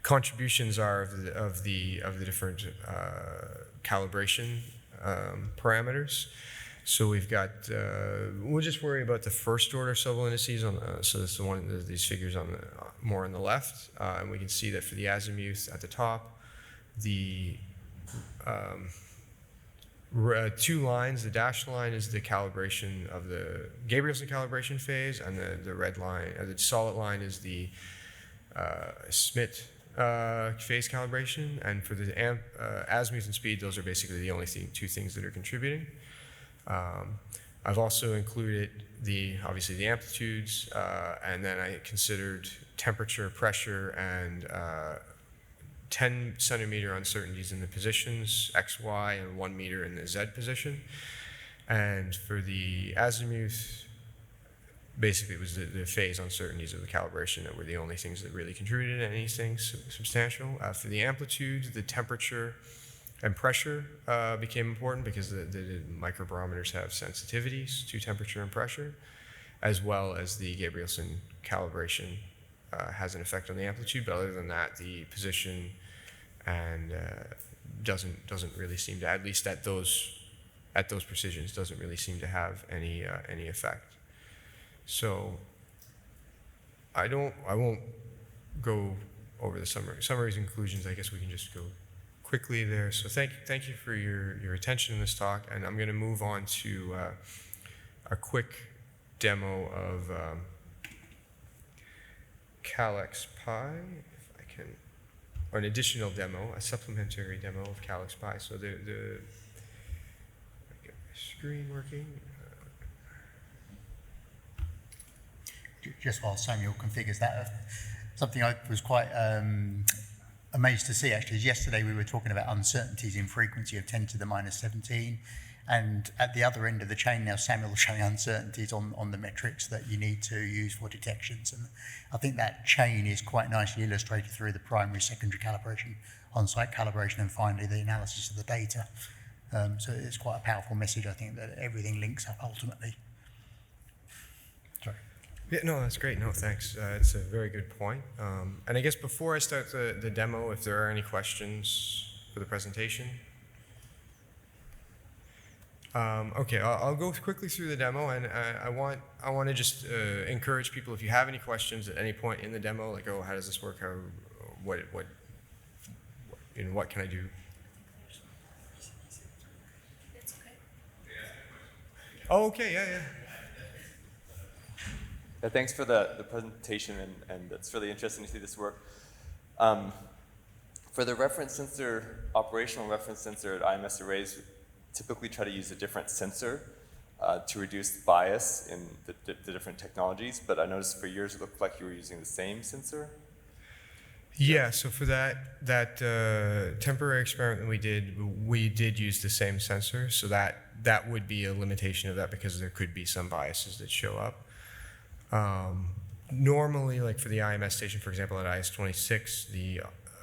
contributions are of the different calibration parameters. So we've got, we'll just worry about the first order Sobel indices so that's the one, these figures more on the left. And we can see that for the azimuth at the top, the two lines, the dashed line is the calibration of the Gabrielson calibration phase, and the red line, the solid line is the SMIT phase calibration. And for the azimuth and speed, those are basically the only two things that are contributing. I've also included obviously the amplitudes, and then I considered temperature, pressure, and 10 centimeter uncertainties in the positions, X, Y, and 1 meter in the Z position. And for the azimuth, basically it was the phase uncertainties of the calibration that were the only things that really contributed to anything substantial. For the amplitude, the temperature and pressure became important because the microbarometers have sensitivities to temperature and pressure, as well as the Gabrielson calibration has an effect on the amplitude. But other than that, the position and doesn't really seem to, at least at those precisions, doesn't really seem to have any effect. So I won't go over the summaries and conclusions. I guess we can just go quickly there. So thank you for your attention in this talk, and I'm going to move on to a quick demo of Calyxbay, if I can, or an additional demo, a supplementary demo of Calyxbay. So I get my screen working. Just while Samuel configures that, something I was quite amazed to see actually is yesterday we were talking about uncertainties in frequency of 10 to the minus 17, and at the other end of the chain now Samuel's showing uncertainties on the metrics that you need to use for detections, and I think that chain is quite nicely illustrated through the primary, secondary calibration, on-site calibration, and finally the analysis of the data. So it's quite a powerful message, I think, that everything links up ultimately. Sorry. Yeah, no, that's great. No, thanks. It's a very good point. And I guess before I start the demo, if there are any questions for the presentation? Okay, I'll go quickly through the demo, and I want to just encourage people, if you have any questions at any point in the demo, like, oh, how does this work? What can I do? It's okay. Oh, okay, yeah. Yeah, thanks for the presentation, and it's really interesting to see this work. For the reference sensor, operational reference sensor at IMS arrays, typically try to use a different sensor to reduce bias in the different technologies, but I noticed for yours it looked like you were using the same sensor. Yeah, so for that temporary experiment we did use the same sensor, so that would be a limitation of that because there could be some biases that show up. Normally, like for the IMS station, for example, at IS-26, the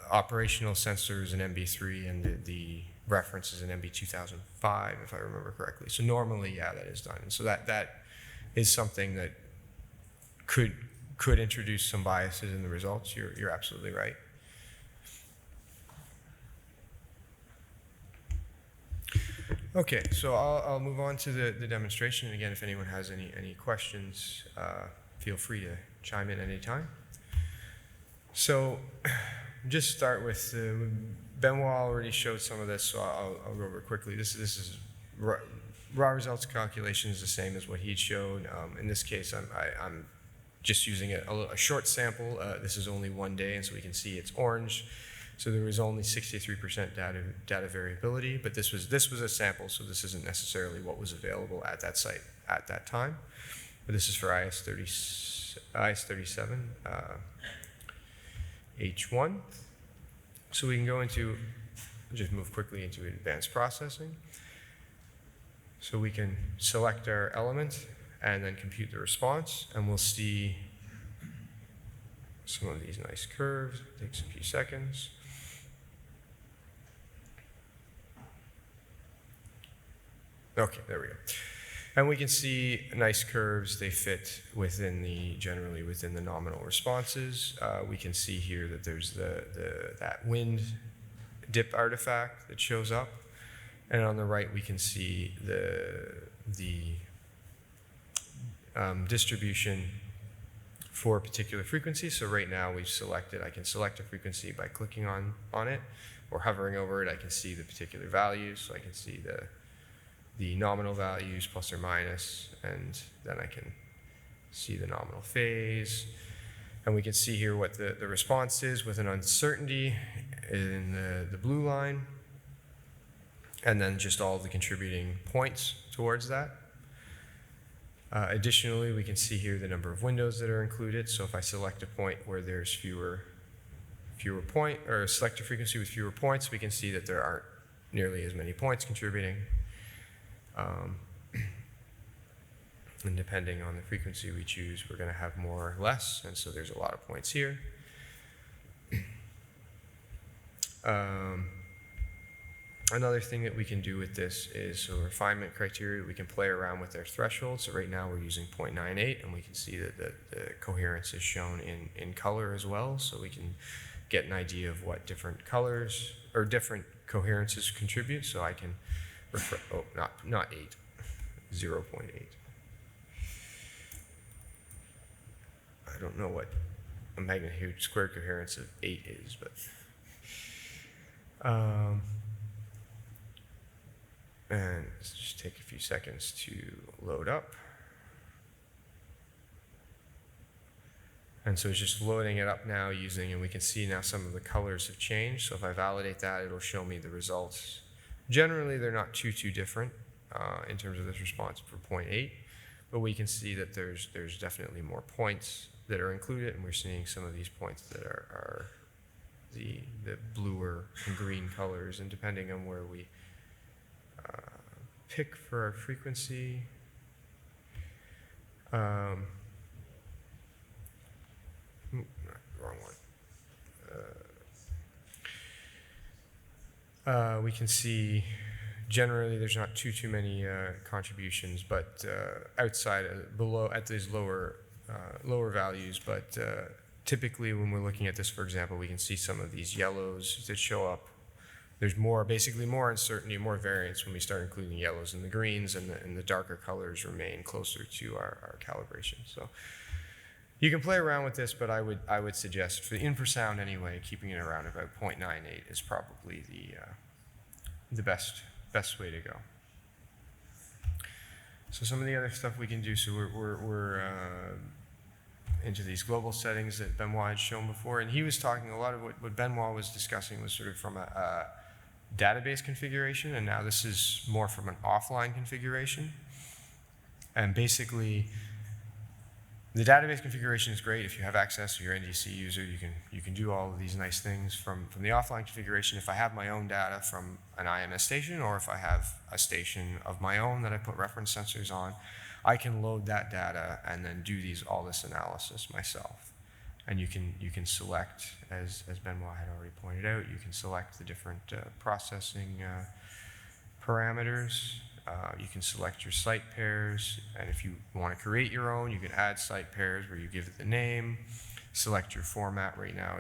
operational sensor is an MB3 and the reference is an MB2005, if I remember correctly. So normally, yeah, that is done. And so that is something that could introduce some biases in the results. You're absolutely right. Okay, so I'll move on to the demonstration. And again, if anyone has any questions, feel free to chime in any time. So just start with, Benoit already showed some of this, so I'll go over it quickly. This is raw results calculation is the same as what he'd showed. In this case, I'm just using a short sample. This is only 1 day, and so we can see it's orange. So there was only 63% data variability, but this was a sample, so this isn't necessarily what was available at that site at that time. But this is for IS-37, H1. So we can go into, just move quickly into advanced processing. So we can select our element and then compute the response, and we'll see some of these nice curves. It takes a few seconds. Okay, there we go. And we can see nice curves. They fit generally within the nominal responses. We can see here that there's that wind dip artifact that shows up. And on the right, we can see the distribution for a particular frequency. So right now we've selected, I can select a frequency by clicking on it or hovering over it. I can see the particular values. So I can see the nominal values plus or minus, and then I can see the nominal phase. And we can see here what the response is with an uncertainty in the blue line, and then just all the contributing points towards that. Additionally, we can see here the number of windows that are included. So if I select a point where there's fewer points, or select a frequency with fewer points, we can see that there aren't nearly as many points contributing. And depending on the frequency we choose, we're going to have more or less, and so there's a lot of points here. Another thing that we can do with this is, so refinement criteria, we can play around with their threshold. So right now we're using 0.98, and we can see that the coherence is shown in color as well, so we can get an idea of what different colors or different coherences contribute. So I can not 8, 0.8. I don't know what a magnitude squared coherence of 8 is, but and let's just take a few seconds to load up. And so it's just loading it up now and we can see now some of the colors have changed. So if I validate that, it'll show me the results. Generally, they're not too different in terms of this response for 0.8, but we can see that there's definitely more points that are included, and we're seeing some of these points that are the bluer and green colors, and depending on where we pick for our frequency, wrong one. We can see generally there's not too many contributions, but outside below at these lower values. But typically when we're looking at this, for example, we can see some of these yellows that show up there's basically more uncertainty, more variance when we start including the yellows and the greens, and the darker colors remain closer to our calibration. So you can play around with this, but I would suggest for the infrasound anyway, keeping it around about 0.98 is probably the best way to go. So some of the other stuff we can do, so we're into these global settings that Benoit had shown before, and he was talking, a lot of what Benoit was discussing was sort of from a database configuration, and now this is more from an offline configuration. And basically, the database configuration is great if you have access to your NDC user. You can do all of these nice things from the offline configuration. If I have my own data from an IMS station, or if I have a station of my own that I put reference sensors on, I can load that data and then do all this analysis myself. And you can select, as Benoit had already pointed out, you can select the different processing parameters. You can select your site pairs, and if you want to create your own, you can add site pairs where you give it the name, select your format. Right now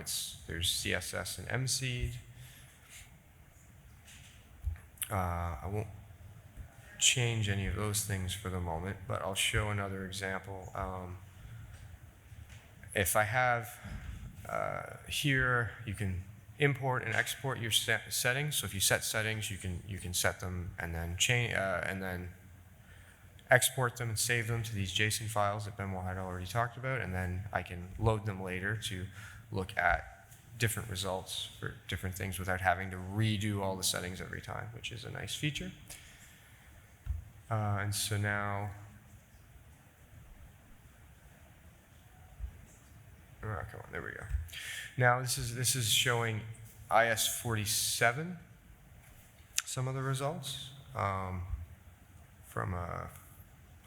there's CSS and MSeed. I won't change any of those things for the moment, but I'll show another example. If I have here, you can import and export your settings. So if you set settings, you can set them and then change and then export them and save them to these JSON files that Benoit had already talked about, and then I can load them later to look at different results for different things without having to redo all the settings every time, which is a nice feature. And so now, oh, come on, there we go. Now this is showing IS-47, some of the results from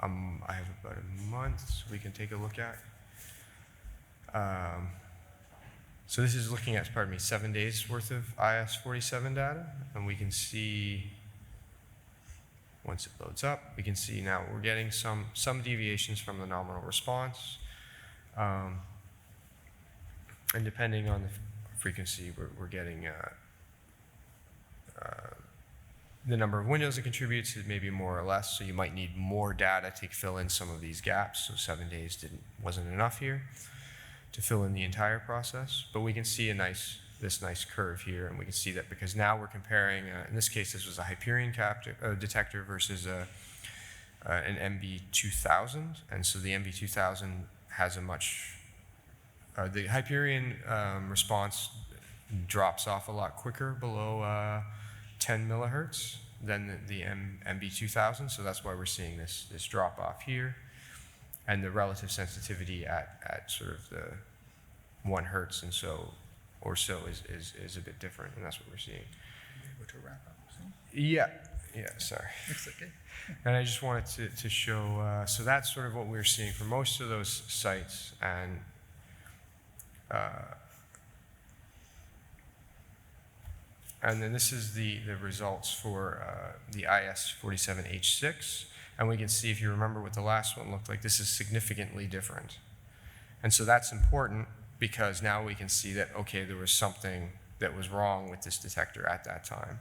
I have about a month, so we can take a look at. So this is looking at, 7 days worth of IS-47 data, and we can see, once it loads up, we can see now we're getting some deviations from the nominal response. And depending on the frequency, we're getting the number of windows it contributes, it may be more or less, so you might need more data to fill in some of these gaps. So 7 days wasn't enough here to fill in the entire process. But we can see this nice curve here, and we can see that because now we're comparing, in this case, this was a Hyperion detector versus an MB2000, and so the MB2000 has a much, the Hyperion response drops off a lot quicker below 10 millihertz than the MB2000, so that's why we're seeing this drop off here, and the relative sensitivity at sort of the 1 hertz and so is a bit different, and that's what we're seeing. Able to wrap up, so. Yeah, sorry. It's okay. And I just wanted to show, so that's sort of what we're seeing for most of those sites, and then this is the results for the IS-47H6, and we can see, if you remember what the last one looked like, this is significantly different. And so that's important because now we can see that, okay, there was something that was wrong with this detector at that time.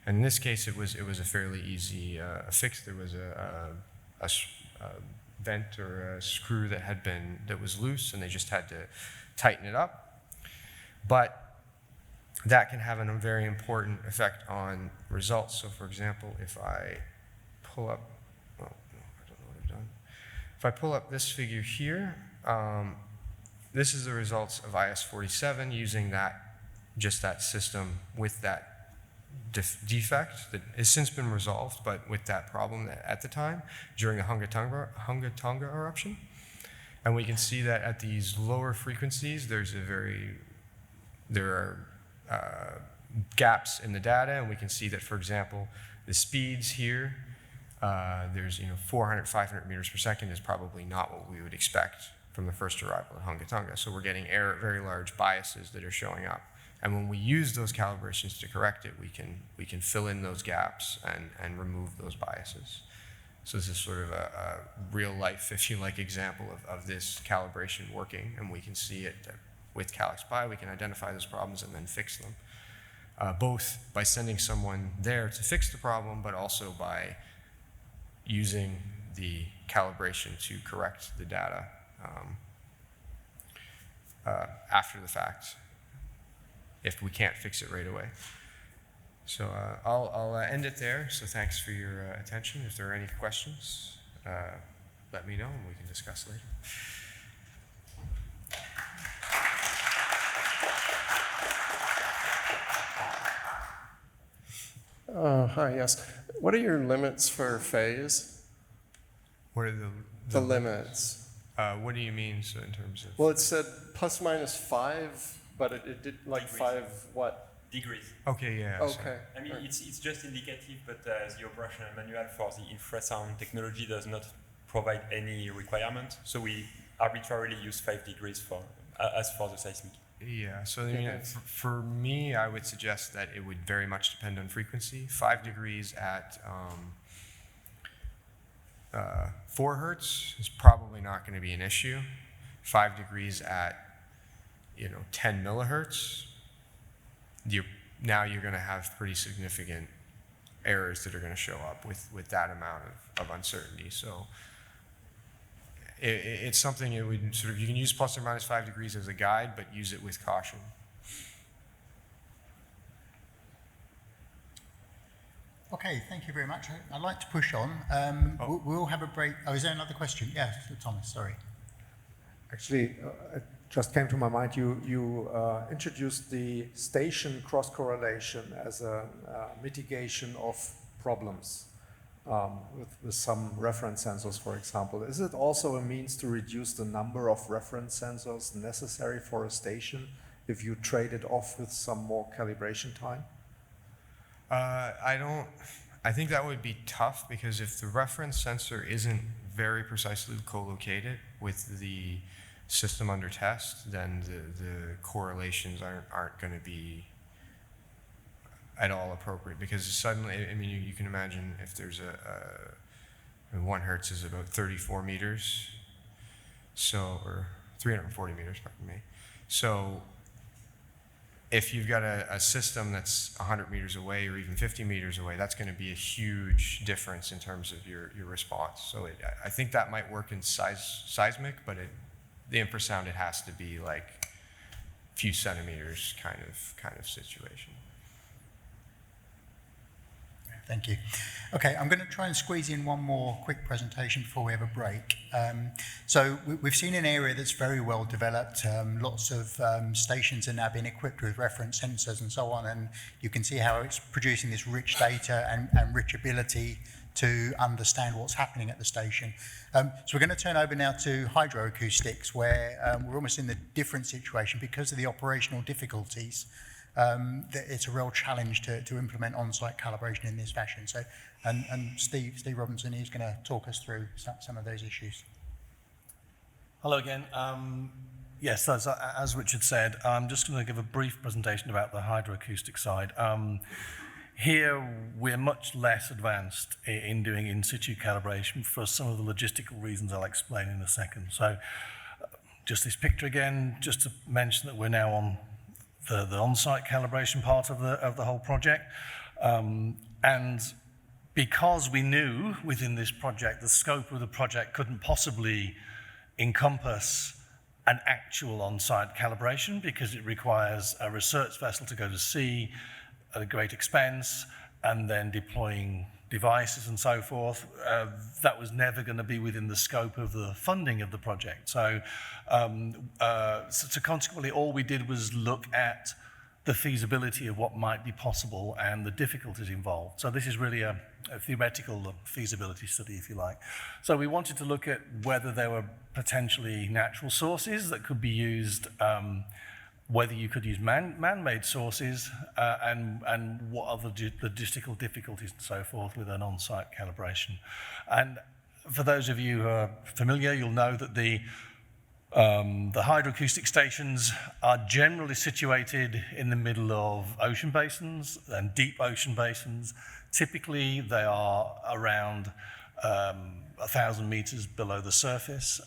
And in this case, it was a fairly easy fix. There was a vent or a screw that was loose, and they just had to tighten it up. But that can have a very important effect on results. So for example, if I pull up, oh, no, I don't know what I've done. If I pull up this figure here, this is the results of IS-47 using just that system with that defect that has since been resolved, but with that problem at the time during the Hunga-Tonga eruption. And we can see that at these lower frequencies, there are gaps in the data, and we can see that, for example, the speeds here, there's 400, 500 meters per second is probably not what we would expect from the first arrival at Hunga-Tonga. So we're getting very large biases that are showing up. And when we use those calibrations to correct it, we can fill in those gaps and remove those biases. So this is sort of a real life, if you like, example of this calibration working, and we can see it with Calyxbay. We can identify those problems and then fix them. both by sending someone there to fix the problem, but also by using the calibration to correct the data after the fact, if we can't fix it right away. So I'll end it there. So thanks for your attention. If there are any questions, let me know and we can discuss later. Hi, yes. What are your limits for phase? What are The limits. What do you mean, so in terms of? Well, it said plus minus 5, but it did like Degrees. 5 what? Degrees. Okay, yeah. Okay. I mean, it's just indicative, but the operational manual for the infrasound technology does not provide any requirement. So we arbitrarily use 5 degrees for as for the seismic. Yeah, so I mean, Okay. for me, I would suggest that it would very much depend on frequency. 5 degrees at 4 hertz is probably not going to be an issue. 5 degrees at 10 millihertz, now you're going to have pretty significant errors that are going to show up with that amount of uncertainty. So it's something it would sort of, you can use plus or minus 5 degrees as a guide, but use it with caution. Okay, thank you very much. I'd like to push on. We'll have a break. Oh, is there another question? Yes, Thomas, sorry. Actually, it just came to my mind. You introduced the station cross-correlation as a mitigation of problems with some reference sensors, for example. Is it also a means to reduce the number of reference sensors necessary for a station if you trade it off with some more calibration time? I think that would be tough, because if the reference sensor isn't very precisely co-located with the system under test, then the correlations aren't going to be at all appropriate, because suddenly, I mean, you can imagine if there's I mean, 1 hertz is about 34 meters, so, or 340 meters, pardon me. So if you've got a system that's 100 meters away or even 50 meters away, that's going to be a huge difference in terms of your response. So I think that might work in seismic, but the infrasound, it has to be like a few centimeters kind of situation. Thank you. Okay, I'm going to try and squeeze in one more quick presentation before we have a break. So we've seen an area that's very well developed. Lots of stations are now being equipped with reference sensors and so on, and you can see how it's producing this rich data and rich ability to understand what's happening at the station. So we're going to turn over now to hydroacoustics, where we're almost in the different situation because of the operational difficulties. It's a real challenge to implement on-site calibration in this fashion. So, and Steve Robinson is going to talk us through some of those issues. Hello again. Yes, as Richard said, I'm just going to give a brief presentation about the hydroacoustic side. Here, we're much less advanced in doing in-situ calibration for some of the logistical reasons I'll explain in a second. So, just this picture again, just to mention that we're now on the on-site calibration part of the whole project. And because we knew within this project, the scope of the project couldn't possibly encompass an actual on-site calibration, because it requires a research vessel to go to sea at a great expense, and then deploying devices and so forth, that was never going to be within the scope of the funding of the project. So consequently, all we did was look at the feasibility of what might be possible and the difficulties involved. So this is really a theoretical feasibility study, if you like. So we wanted to look at whether there were potentially natural sources that could be used, whether you could use man-made sources, and what other logistical difficulties and so forth with an on-site calibration. And for those of you who are familiar, you'll know that the hydroacoustic stations are generally situated in the middle of ocean basins and deep ocean basins. Typically, they are around 1,000 meters below the surface,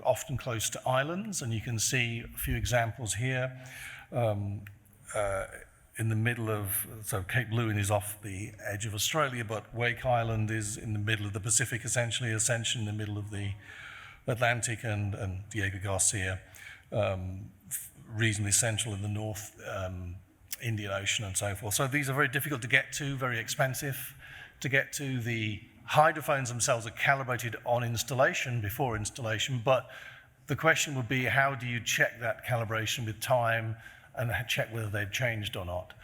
often close to islands, and you can see a few examples here. in the middle of, so Cape Lewin is off the edge of Australia, but Wake Island is in the middle of the Pacific, essentially, Ascension in the middle of the Atlantic, and Diego Garcia, reasonably central in the North Indian Ocean and so forth. So these are very difficult to get to, very expensive to get to. The hydrophones themselves are calibrated on installation, before installation, but the question would be, how do you check that calibration with time and check whether they've changed or not?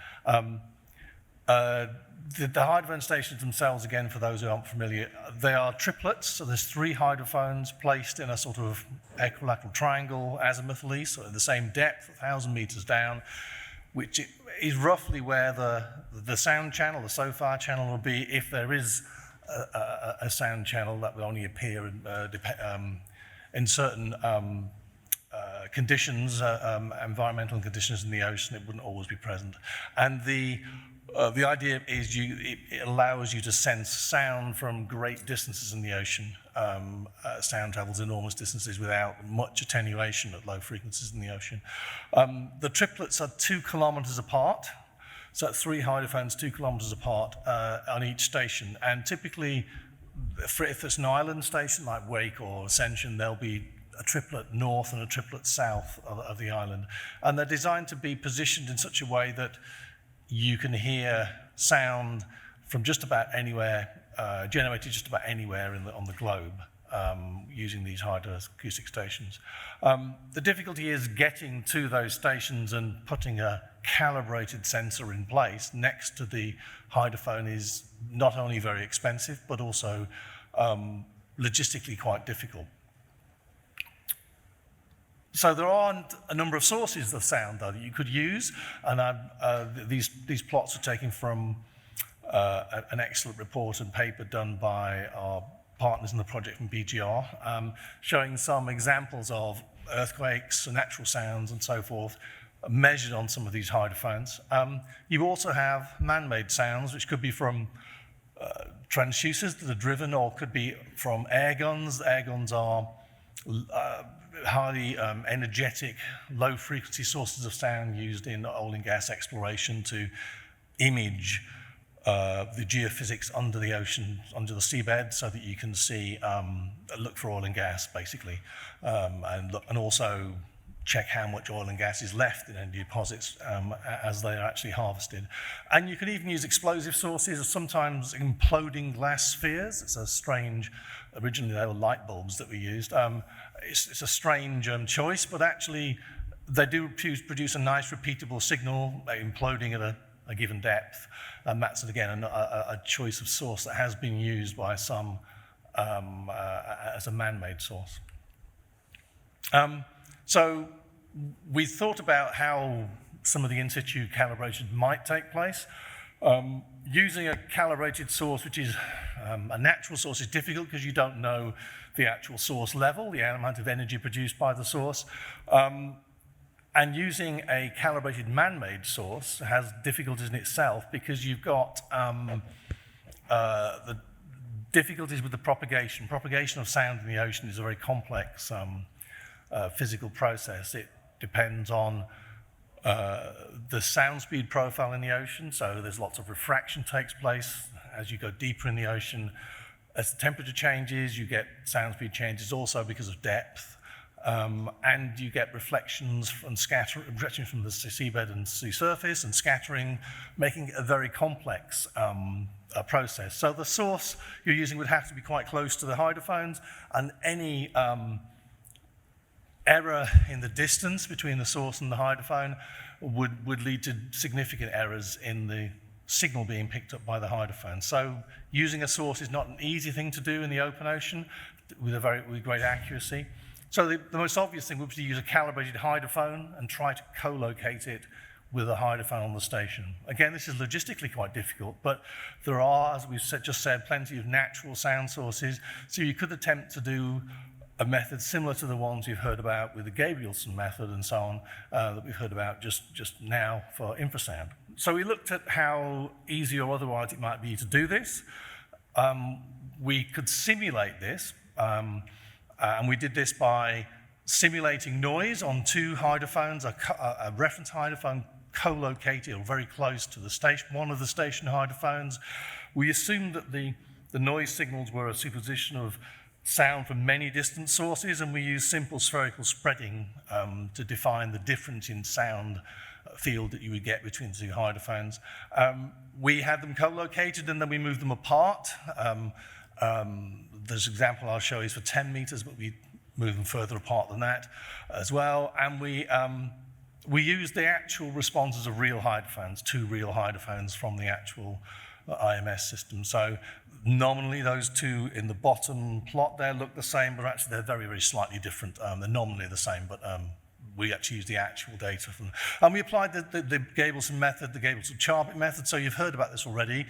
The hydrophone stations themselves, again, for those who aren't familiar, they are triplets. So there's 3 hydrophones placed in a sort of equilateral triangle azimuthally, so at the same depth, 1,000 meters down, which is roughly where the sound channel, the SOFAR channel, will be if there is a sound channel that will only appear in certain conditions, environmental conditions in the ocean. It wouldn't always be present. And the idea is it allows you to sense sound from great distances in the ocean. Sound travels enormous distances without much attenuation at low frequencies in the ocean. The triplets are 2 kilometers apart. So 3 hydrophones 2 kilometers apart on each station. And typically, if it's an island station like Wake or Ascension, there'll be a triplet north and a triplet south of the island. And they're designed to be positioned in such a way that you can hear sound from just about anywhere, generated just about anywhere on the globe, using these hydroacoustic stations. The difficulty is getting to those stations and putting a calibrated sensor in place next to the hydrophone is not only very expensive, but also logistically quite difficult. So there aren't a number of sources of sound, though, that you could use, and these plots are taken from an excellent report and paper done by our partners in the project from BGR, showing some examples of earthquakes, natural sounds, and so forth, measured on some of these hydrophones. You also have man-made sounds, which could be from transducers that are driven, or could be from air guns. Air guns are highly energetic, low-frequency sources of sound used in oil and gas exploration to image the geophysics under the ocean, under the seabed, so that you can see, look for oil and gas, basically, and also check how much oil and gas is left in any deposits as they are actually harvested. And you can even use explosive sources, sometimes imploding glass spheres. It's a strange, originally they were light bulbs that we used. It's a strange choice, but actually they do produce a nice repeatable signal, imploding at a given depth. And that's, again, a choice of source that has been used by some as a man-made source. So we thought about how some of the in-situ calibration might take place. Using a calibrated source, which is a natural source, is difficult because you don't know the actual source level, the amount of energy produced by the source. And using a calibrated man-made source has difficulties in itself because you've got the difficulties with the propagation. Propagation of sound in the ocean is a very complex physical process. It depends on the sound speed profile in the ocean, so there's lots of refraction takes place as you go deeper in the ocean. As the temperature changes, you get sound speed changes also because of depth, and you get reflections and reflections from the seabed and sea surface and scattering, making it a very complex process. So the source you're using would have to be quite close to the hydrophones, and any error in the distance between the source and the hydrophone would lead to significant errors in the signal being picked up by the hydrophone. So using a source is not an easy thing to do in the open ocean with great accuracy. So the most obvious thing would be to use a calibrated hydrophone and try to co-locate it with a hydrophone on the station. Again, this is logistically quite difficult, but there are, as we've just said, plenty of natural sound sources. So you could attempt to do a method similar to the ones you've heard about with the Gabrielson method and so on, that we've heard about just now for infrasound. So we looked at how easy or otherwise it might be to do this. We could simulate this, and we did this by simulating noise on 2 hydrophones, a reference hydrophone co-located or very close to the station, one of the station hydrophones. We assumed that the noise signals were a superposition of sound from many distant sources, and we used simple spherical spreading to define the difference in sound field that you would get between the two hydrophones. We had them co-located and then we moved them apart. There's an example I'll show you is for 10 meters, but we moved them further apart than that as well. And we used the actual responses of real hydrophones, 2 real hydrophones from the actual IMS system. So nominally those two in the bottom plot there look the same, but actually they're very, very slightly different. They're nominally the same, but we actually used the actual data from. And we applied the Gabelson method, the Gabelson-Charbit method. So you've heard about this already.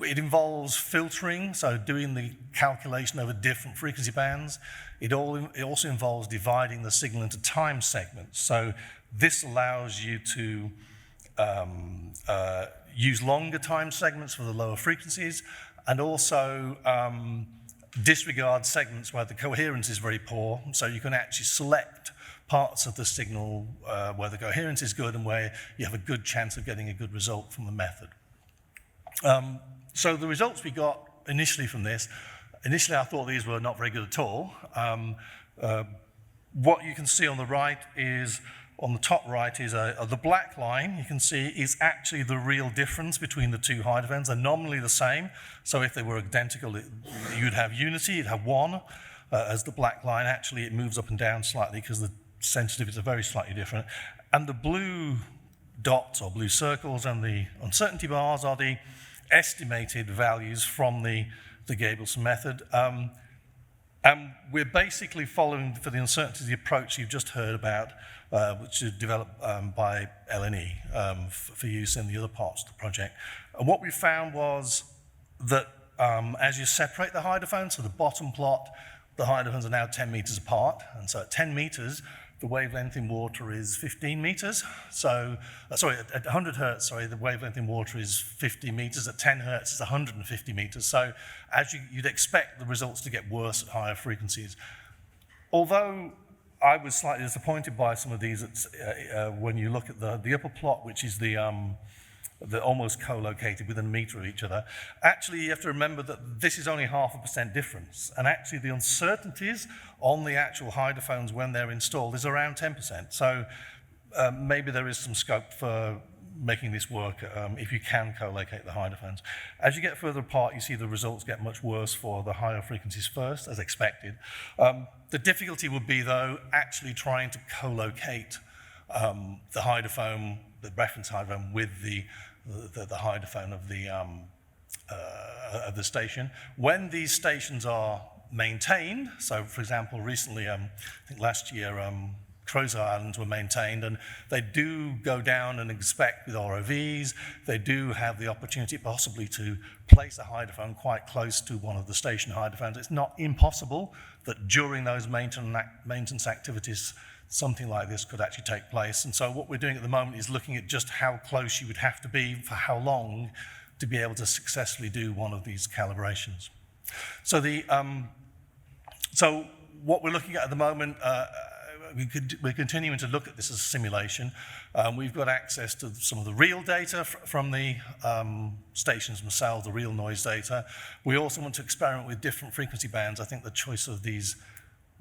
It involves filtering, so doing the calculation over different frequency bands. It also involves dividing the signal into time segments. So this allows you to use longer time segments for the lower frequencies, and also disregard segments where the coherence is very poor. So you can actually select parts of the signal where the coherence is good and where you have a good chance of getting a good result from the method. So the results we got initially from this, I thought these were not very good at all. What you can see on the right is, on the top right is the black line you can see is actually the real difference between the two hydrophones. They're nominally the same, so if they were identical, you'd have unity, you'd have 1 as the black line. Actually, it moves up and down slightly because the sensitivities are very slightly different. And the blue dots or blue circles and the uncertainty bars are the estimated values from the Gabelson method. And we're basically following, for the uncertainty, the approach you've just heard about, which is developed by LNE for use in the other parts of the project. And what we found was that as you separate the hydrophones, so the bottom plot, the hydrophones are now 10 meters apart. And so at 10 meters, the wavelength in water is 15 meters. So, at 100 hertz, the wavelength in water is 50 meters. At 10 hertz, it's 150 meters. So as you'd expect the results to get worse at higher frequencies. Although I was slightly disappointed by some of these, when you look at the upper plot, which is the almost co-located within a meter of each other. Actually, you have to remember that this is only 0.5% difference. And actually, the uncertainties on the actual hydrophones when they're installed is around 10%. So maybe there is some scope for making this work if you can co-locate the hydrophones. As you get further apart, you see the results get much worse for the higher frequencies first, as expected. The difficulty would be, though, actually trying to co-locate the hydrophone, the reference hydrophone, with the hydrophone of the station. When these stations are maintained, so for example, recently, I think last year, Crozet Islands were maintained, and they do go down and inspect with ROVs. They do have the opportunity possibly to place a hydrophone quite close to one of the station hydrophones. It's not impossible that during those maintenance activities, something like this could actually take place. And so what we're doing at the moment is looking at just how close you would have to be for how long to be able to successfully do one of these calibrations. So so what we're looking at the moment, we're continuing to look at this as a simulation. We've got access to some of the real data from the stations themselves, the real noise data. We also want to experiment with different frequency bands. I think the choice of these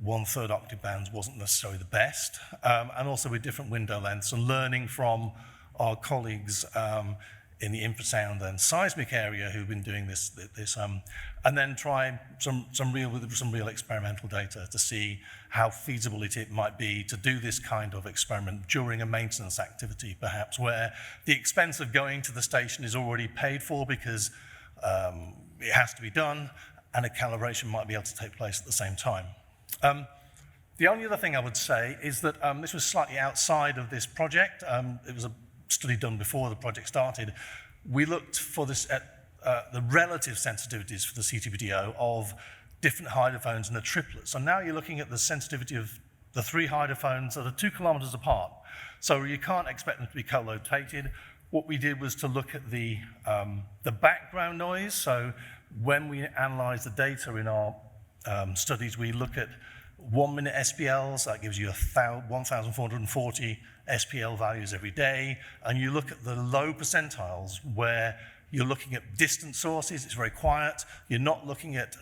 1/3 octave bands wasn't necessarily the best, and also with different window lengths, and learning from our colleagues in the infrasound and seismic area who've been doing this and then try some real experimental data to see how feasible it might be to do this kind of experiment during a maintenance activity, perhaps, where the expense of going to the station is already paid for because it has to be done, and a calibration might be able to take place at the same time. The only other thing I would say is that this was slightly outside of this project. It was a study done before the project started. We looked for this at the relative sensitivities for the CTBTO of different hydrophones in the triplets. So now you're looking at the sensitivity of the 3 hydrophones that are 2 kilometers apart. So you can't expect them to be co-located. What we did was to look at the background noise. So when we analyze the data in our studies, we look at 1-minute SPLs, that gives you 1,440 SPL values every day. And you look at the low percentiles where you're looking at distant sources, it's very quiet. You're not looking at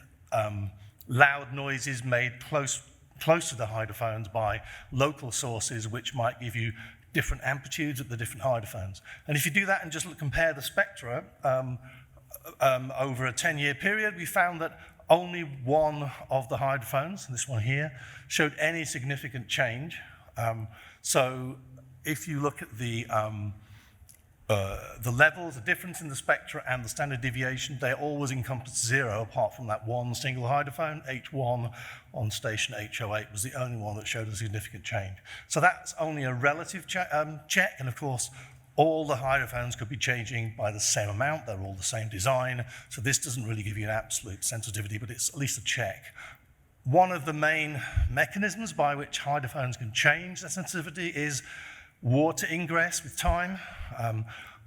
loud noises made close to the hydrophones by local sources, which might give you different amplitudes at the different hydrophones. And if you do that and just compare the spectra over a 10-year period, we found that only one of the hydrophones, this one here, showed any significant change. So if you look at the levels, the difference in the spectra and the standard deviation, they always encompass 0 apart from that one single hydrophone. H1 on station H08 was the only one that showed a significant change. So that's only a relative check, and of course, all the hydrophones could be changing by the same amount. They're all the same design. So this doesn't really give you an absolute sensitivity, but it's at least a check. One of the main mechanisms by which hydrophones can change their sensitivity is water ingress with time.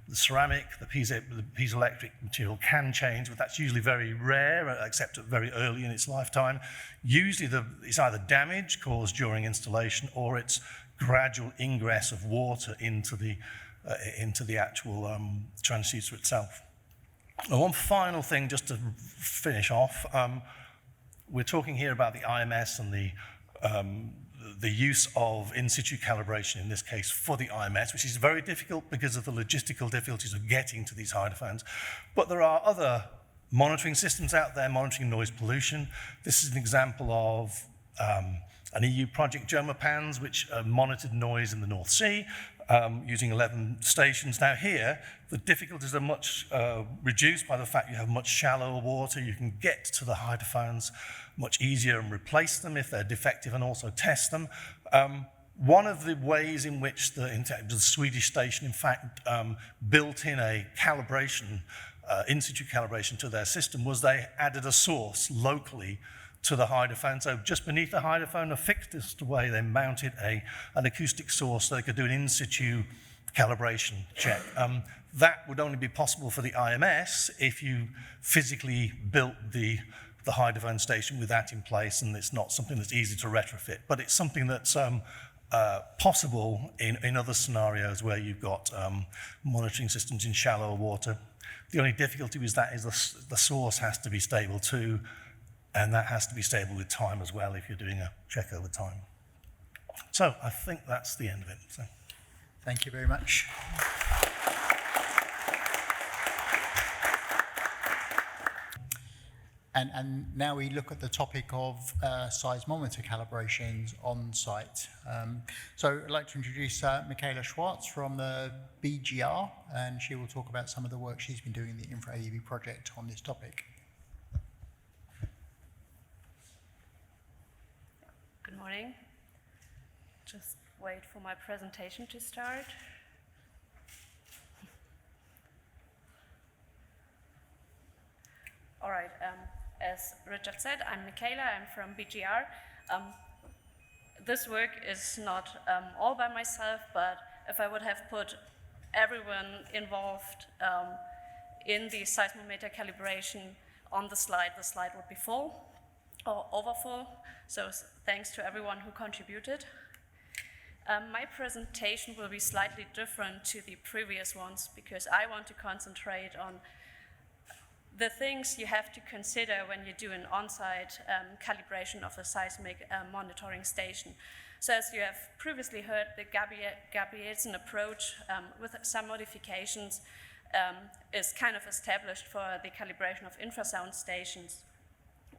The ceramic, the piezoelectric material can change, but that's usually very rare, except very early in its lifetime. Usually it's either damage caused during installation or it's gradual ingress of water into the actual transducer itself. Now, one final thing just to finish off. We're talking here about the IMS and the use of in-situ calibration, in this case for the IMS, which is very difficult because of the logistical difficulties of getting to these hydrophones. But there are other monitoring systems out there monitoring noise pollution. This is an example of an EU project, GEOMAPANS, which monitored noise in the North Sea using 11 stations. Now here, the difficulties are much reduced by the fact you have much shallower water. You can get to the hydrophones much easier and replace them if they're defective and also test them. One of the ways in which the Swedish station, in fact, built in a calibration, in-situ calibration to their system was they added a source locally to the hydrophone. So just beneath the hydrophone, a fixed way, they mounted an acoustic source so they could do an in-situ calibration check. That would only be possible for the IMS if you physically built the hydrophone station with that in place, and it's not something that's easy to retrofit. But it's something that's possible in other scenarios where you've got monitoring systems in shallower water. The only difficulty with that is the source has to be stable too, and that has to be stable with time as well if you're doing a check over time. So I think that's the end of it. So. Thank you very much. And now we look at the topic of seismometer calibrations on site. So I'd like to introduce Michaela Schwartz from the BGR, and she will talk about some of the work she's been doing in the InfoUV project on this topic. Good morning. Just wait for my presentation to start. All right, as Richard said, I'm Michaela, I'm from BGR. This work is not all by myself, but if I would have put everyone involved in the seismometer calibration on the slide would be full or overfull. So thanks to everyone who contributed. My presentation will be slightly different to the previous ones because I want to concentrate on the things you have to consider when you do an on-site calibration of a seismic monitoring station. So as you have previously heard, the Gabrielsen approach with some modifications is kind of established for the calibration of infrasound stations.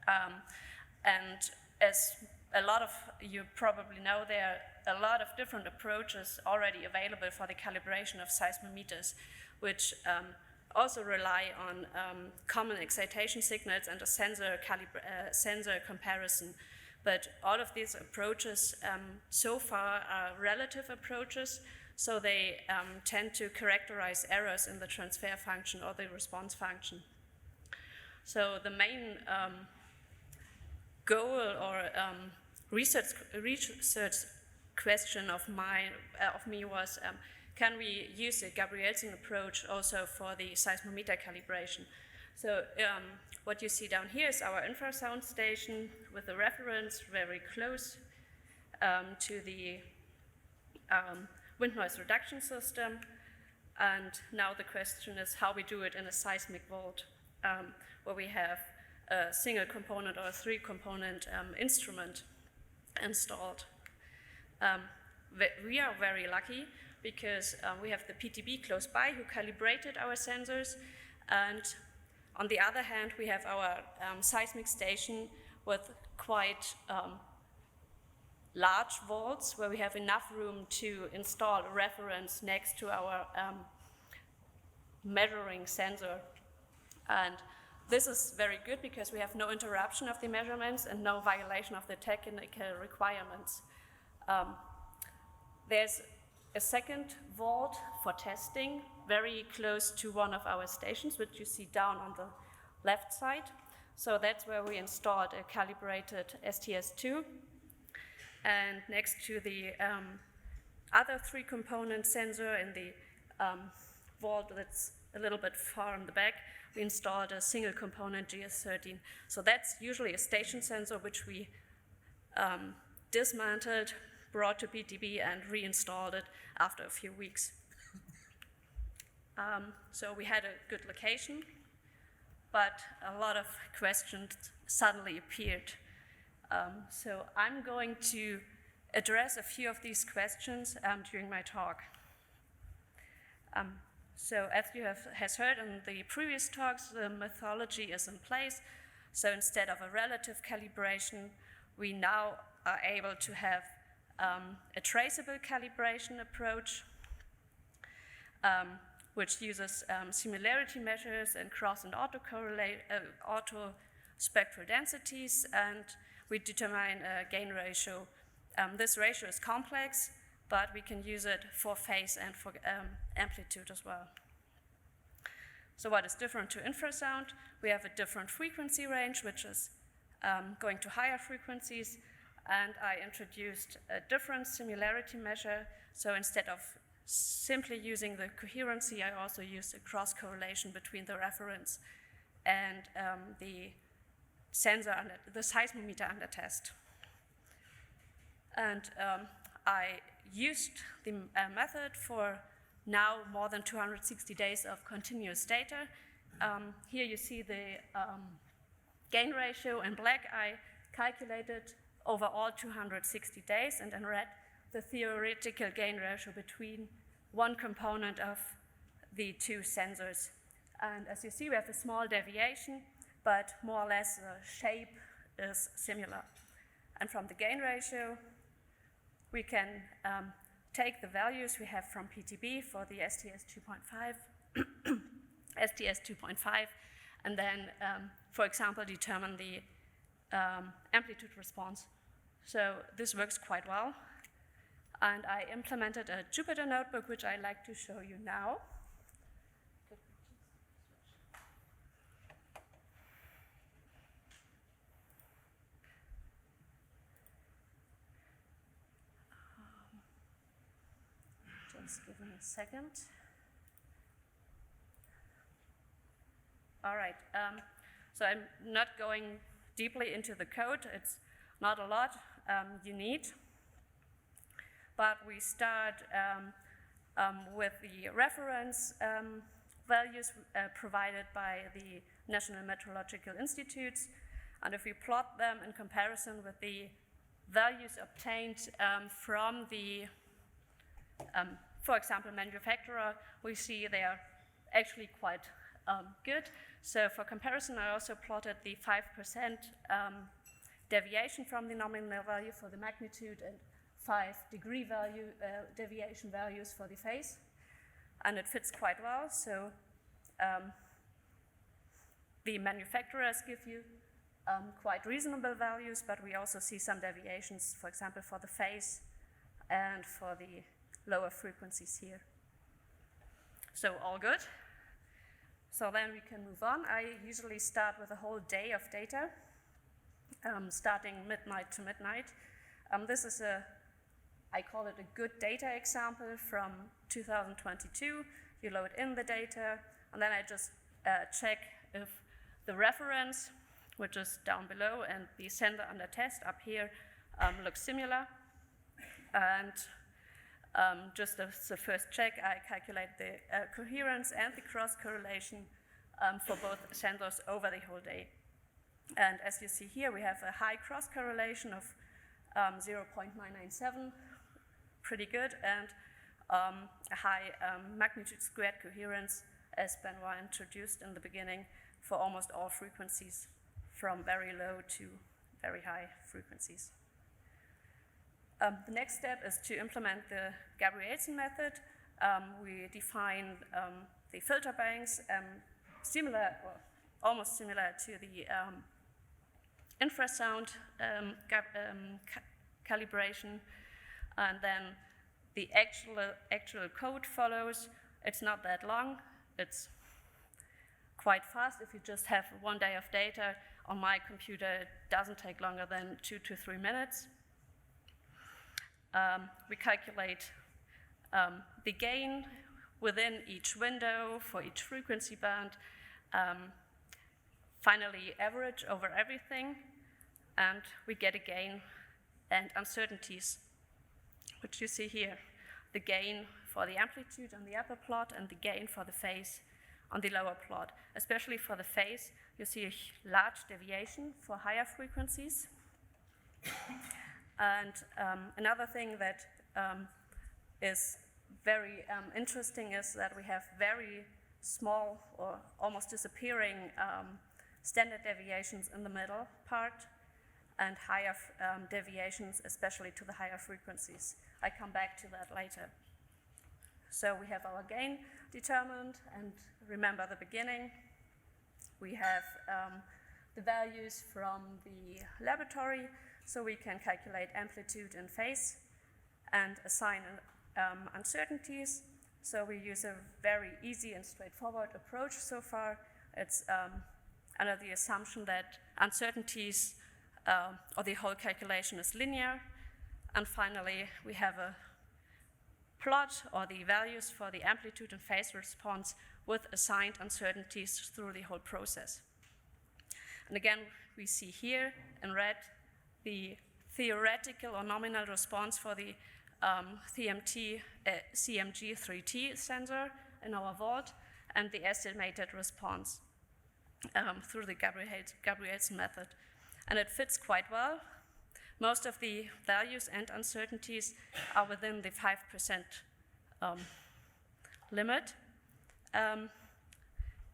And as a lot of you probably know, there are a lot of different approaches already available for the calibration of seismometers, which also rely on common excitation signals and a sensor comparison. But all of these approaches so far are relative approaches, so they tend to characterize errors in the transfer function or the response function. So the main goal or research question of me was, can we use the Gabrielsen approach also for the seismometer calibration? So what you see down here is our infrasound station with the reference very close to the wind noise reduction system. And now the question is how we do it in a seismic vault, where we have a single component or a 3-component instrument installed. We are very lucky because we have the PTB close by who calibrated our sensors, and on the other hand, we have our seismic station with quite large vaults where we have enough room to install a reference next to our measuring sensor. And this is very good because we have no interruption of the measurements and no violation of the technical requirements. There's a second vault for testing very close to one of our stations, which you see down on the left side. So that's where we installed a calibrated STS2. And next to the other 3-component sensor in the vault that's a little bit far in the back, we installed a single component GS13. So that's usually a station sensor which we dismantled, brought to PTB and reinstalled it after a few weeks. So we had a good location, but a lot of questions suddenly appeared. So I'm going to address a few of these questions during my talk. So as you have heard in the previous talks, the methodology is in place. So instead of a relative calibration, we now are able to have a traceable calibration approach, which uses similarity measures and cross and auto spectral densities, and we determine a gain ratio. This ratio is complex, but we can use it for phase and for amplitude as well. So what is different to infrasound? We have a different frequency range, which is going to higher frequencies, and I introduced a different similarity measure. So instead of simply using the coherency, I also used a cross correlation between the reference and the sensor, the seismometer under test. And I used the method for now more than 260 days of continuous data. Here you see the gain ratio in black. I calculated over all 260 days, and in red, the theoretical gain ratio between one component of the 2 sensors. And as you see, we have a small deviation, but more or less the shape is similar. And from the gain ratio, we can take the values we have from PTB for the STS2.5, and then, for example, determine the amplitude response. So this works quite well. And I implemented a Jupyter notebook, which I'd like to show you now. Just give me a second. All right, so I'm not going deeply into the code. It's not a lot you need. But we start with the reference values provided by the National Metrological Institutes. And if we plot them in comparison with the values obtained from the, for example, manufacturer, we see they are actually quite good. So for comparison, I also plotted the 5% deviation from the nominal value for the magnitude and 5-degree value deviation values for the phase, and it fits quite well. So the manufacturers give you quite reasonable values, but we also see some deviations, for example, for the phase and for the lower frequencies here. So all good. So then we can move on. I usually start with a whole day of data, starting midnight to midnight. This is I call it a good data example from 2022. You load in the data, and then I just check if The reference, which is down below, and the sender under test up here look similar. And just as the first check, I calculate the coherence and the cross-correlation for both sensors over the whole day. And as you see here, we have a high cross-correlation of 0.997, pretty good, and a high magnitude squared coherence, as Benoit introduced in the beginning, for almost all frequencies, from very low to very high frequencies. The next step is to implement the Gabrielson method. We define the filter banks, similar, or almost similar to the infrasound calibration, and then the actual code follows. It's not that long. It's quite fast. If you just have 1 day of data on my computer, it doesn't take longer than 2 to 3 minutes. We calculate the gain within each window for each frequency band, finally average over everything, and we get a gain and uncertainties, which you see here. The gain for the amplitude on the upper plot and the gain for the phase on the lower plot. Especially for the phase, you see a large deviation for higher frequencies. And another thing that is very interesting is that we have very small or almost disappearing standard deviations in the middle part and higher deviations, especially to the higher frequencies. I come back to that later. So we have our gain determined, and remember the beginning. We have the values from the laboratory, so we can calculate amplitude and phase and assign uncertainties. So we use a very easy and straightforward approach so far. It's under the assumption that uncertainties or the whole calculation is linear. And finally, we have a plot or the values for the amplitude and phase response with assigned uncertainties through the whole process. And again, we see here in red the theoretical or nominal response for the CMG3T sensor in our vault, and the estimated response through the Gabrielson method. And it fits quite well. Most of the values and uncertainties are within the 5% limit.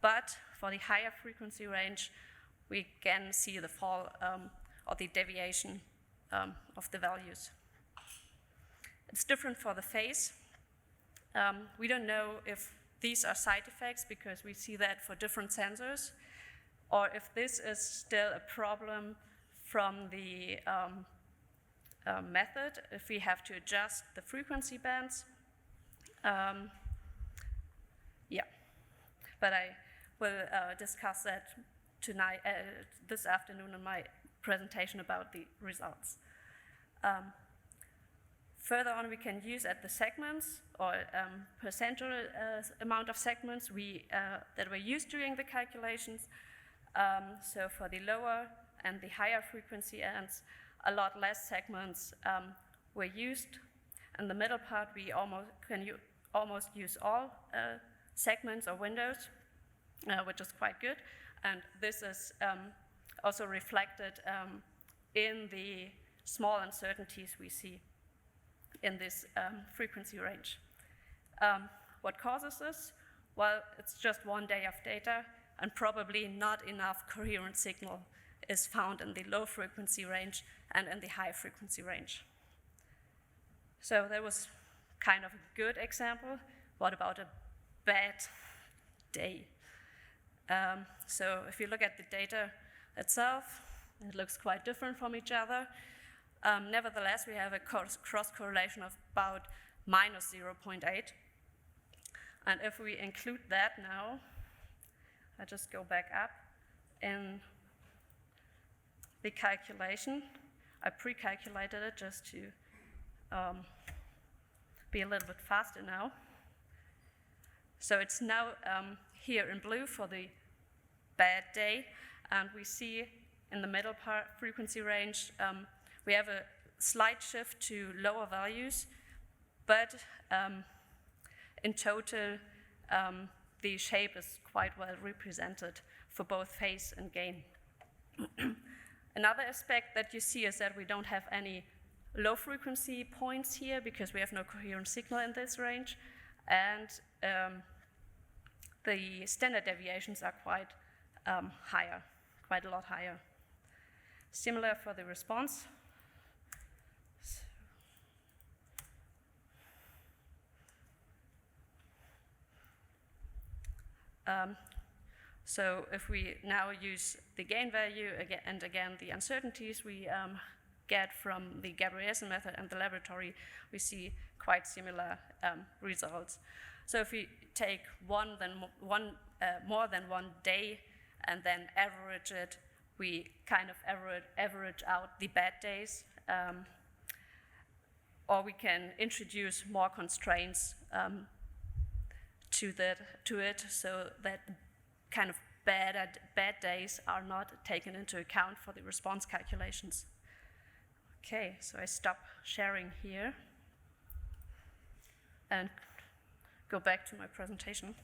But for the higher frequency range, we can see the fall or the deviation of the values. It's different for the phase. We don't know if these are side effects because we see that for different sensors, or if this is still a problem from the method, if we have to adjust the frequency bands. Yeah, but I will discuss that tonight, this afternoon in my presentation about the results. Further on, we can use at the segments or percentual amount of segments that were used during the calculations. So for the lower and the higher frequency ends, a lot less segments were used. In the middle part, we almost use all segments or windows, which is quite good. And this is also reflected in the small uncertainties we see in this frequency range. What causes this? Well, it's just 1 day of data, and probably not enough coherent signal is found in the low frequency range and in the high frequency range. So that was kind of a good example. What about a bad day? So if you look at the data itself, it looks quite different from each other. Nevertheless, we have a cross-correlation of about minus 0.8. And if we include that now, I just go back up in the calculation. I pre-calculated it just to be a little bit faster now. So it's now here in blue for the bad day. And we see in the middle part frequency range, we have a slight shift to lower values, but in total, the shape is quite well represented for both phase and gain. Another aspect that you see is that we don't have any low frequency points here because we have no coherent signal in this range, and the standard deviations are quite higher, quite a lot higher. Similar for the response. So if we now use the gain value again, and again the uncertainties we get from the Gabrielsen method and the laboratory, we see quite similar results. So if we take more than one day and then average it, we kind of average out the bad days, or we can introduce more constraints to it, so that kind of bad days are not taken into account for the response calculations. Okay, so I stop sharing here and go back to my presentation.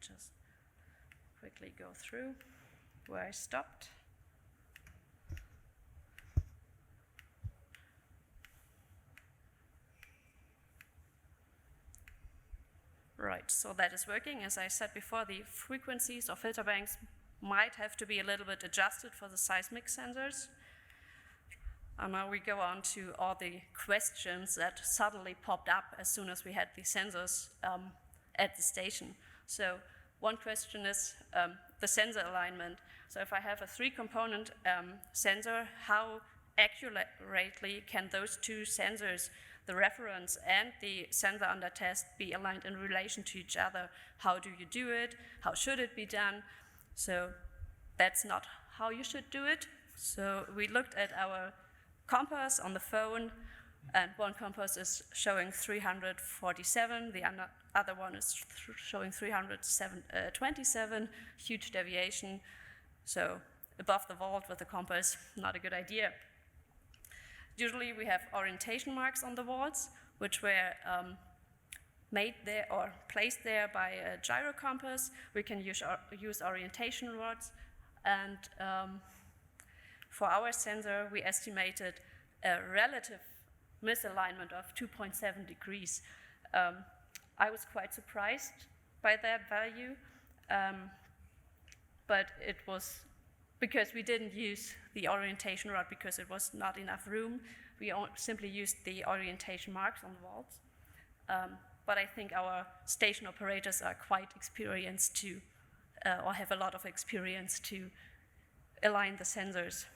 Just quickly go through where I stopped. Right, so that is working. As I said before, the frequencies of filter banks might have to be a little bit adjusted for the seismic sensors. Now we go on to all the questions that suddenly popped up as soon as we had the sensors at the station. So one question is the sensor alignment. So if I have a 3-component sensor, how accurately can those two sensors, the reference and the sensor under test, be aligned in relation to each other? How do you do it? How should it be done? So that's not how you should do it. So we looked at our compass on the phone, and one compass is showing 347, the other one is showing 327, huge deviation. So above the vault with the compass, not a good idea. Usually we have orientation marks on the vaults, which were made there or placed there by a gyro compass. We can use orientation rods, and for our sensor, we estimated a relative misalignment of 2.7 degrees. I was quite surprised by that value, but it was because we didn't use the orientation rod because it was not enough room. We simply used the orientation marks on the vaults. But I think our station operators are quite experienced to, or have a lot of experience to align the sensors.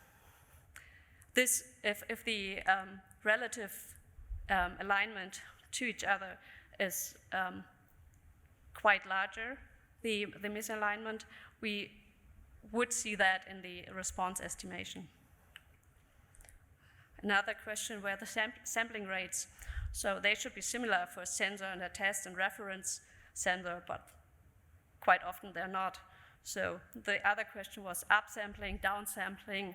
This, if the relative alignment to each other is quite larger, the misalignment, we would see that in the response estimation. Another question were the sampling rates. So they should be similar for sensor and a test and reference sensor, but quite often they're not. So the other question was upsampling, downsampling.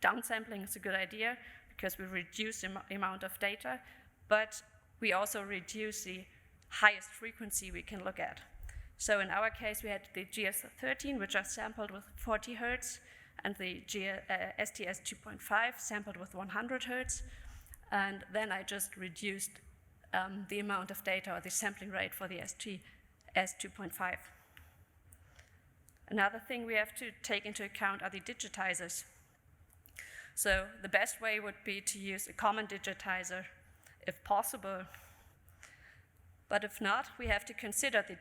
Downsampling is a good idea because we reduce the amount of data, but we also reduce the highest frequency we can look at. So in our case, we had the GS13, which are sampled with 40 Hertz, and the STS2.5 sampled with 100 Hertz. And then I just reduced the amount of data or the sampling rate for the STS2.5. Another thing we have to take into account are the digitizers. So the best way would be to use a common digitizer if possible. But if not, we have to consider the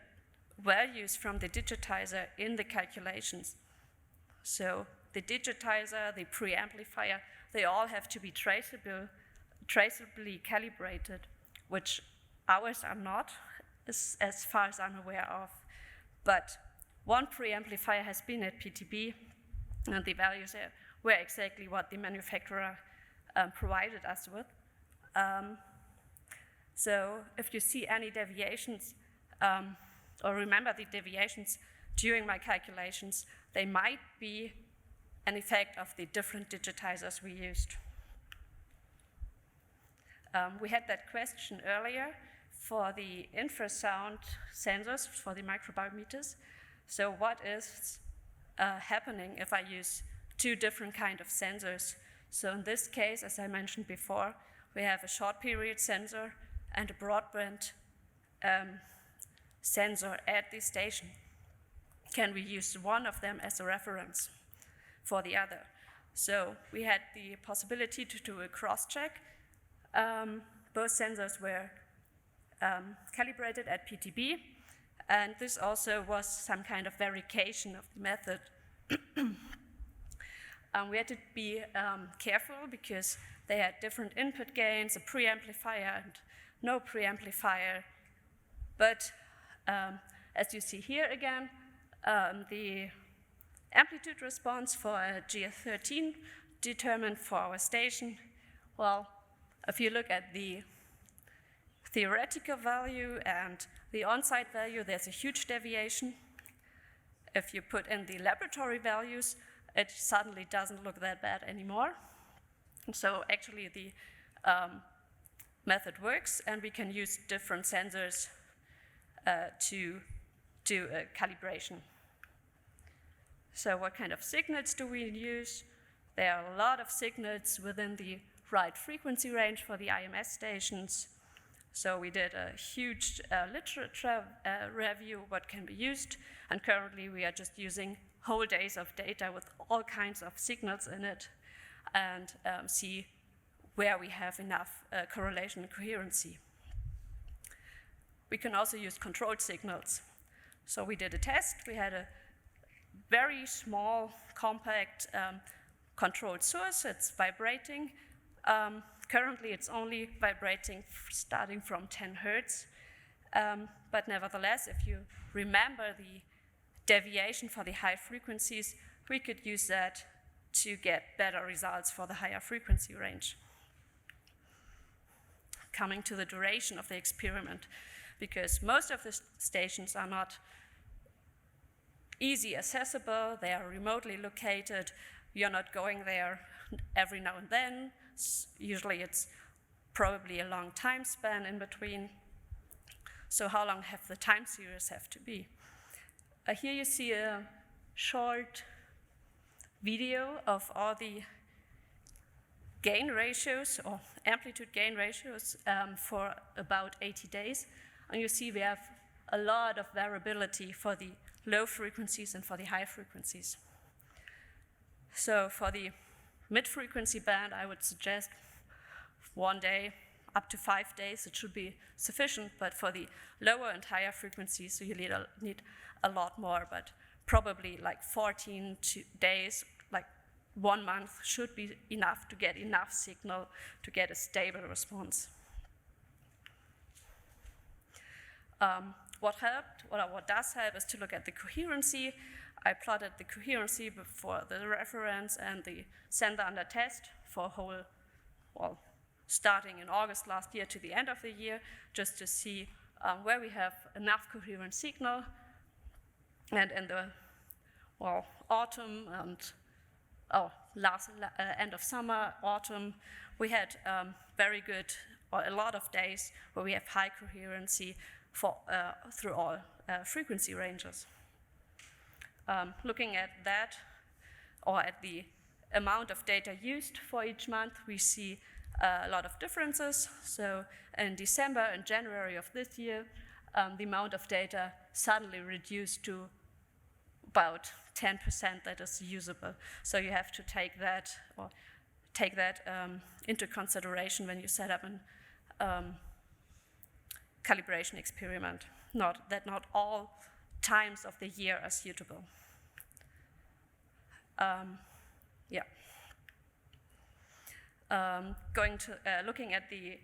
values from the digitizer in the calculations. So the digitizer, the preamplifier, they all have to be traceably calibrated, which ours are not, as far as I'm aware of. But one preamplifier has been at PTB, and the values were exactly what the manufacturer provided us with. So if you see any deviations, or remember the deviations during my calculations, they might be an effect of the different digitizers we used. We had that question earlier for the infrasound sensors, for the microbiometers. So what is happening if I use two different kind of sensors? So in this case, as I mentioned before, we have a short period sensor and a broadband sensor at the station. Can we use one of them as a reference for the other? So we had the possibility to do a cross-check. Both sensors were calibrated at PTB, and this also was some kind of verification of the method. We had to be careful because they had different input gains, a preamplifier and no preamplifier. But as you see here again, the amplitude response for a GS13 determined for our station. Well, if you look at the theoretical value and the on-site value, there's a huge deviation. If you put in the laboratory values, it suddenly doesn't look that bad anymore. And so actually the method works, and we can use different sensors to do a calibration. So what kind of signals do we use? There are a lot of signals within the right frequency range for the IMS stations. So we did a huge literature review what can be used, and currently we are just using whole days of data with all kinds of signals in it, and see where we have enough correlation and coherency. We can also use controlled signals. So we did a test. We had a very small, compact controlled source. It's vibrating. Currently, it's only vibrating starting from 10 hertz. But nevertheless, if you remember the deviation for the high frequencies, we could use that to get better results for the higher frequency range. Coming to the duration of the experiment, because most of the stations are not easy accessible, they are remotely located, you're not going there every now and then. Usually it's probably a long time span in between. So how long have the time series have to be? Here you see a short video of all the gain ratios or amplitude gain ratios for about 80 days. And you see we have a lot of variability for the low frequencies and for the high frequencies. So for the mid-frequency band, I would suggest 1 day, up to 5 days, it should be sufficient. But for the lower and higher frequencies, you need a lot more, but probably like 14 days, like 1 month should be enough to get enough signal to get a stable response. What helped, what does help is to look at the coherency. I plotted the coherency for the reference and the sender under test for a whole, well, starting in August last year to the end of the year, just to see where we have enough coherent signal. And in the, well, autumn and end of summer, autumn, we had very good, or a lot of days where we have high coherency for, through all frequency ranges. Looking at that, or at the amount of data used for each month, we see a lot of differences. So in December and January of this year, the amount of data suddenly reduced to about 10% that is usable. So you have to take that, or take that into consideration when you set up an calibration experiment. Not all times of the year are suitable. Looking at the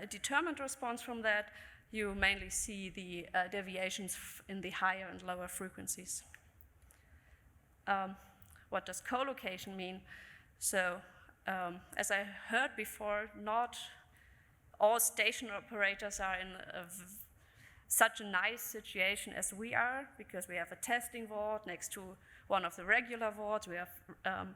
determined response from that, you mainly see the deviations in the higher and lower frequencies. What does co-location mean? So, as I heard before, not all station operators are in such a nice situation as we are, because we have a testing vault next to one of the regular vaults. We have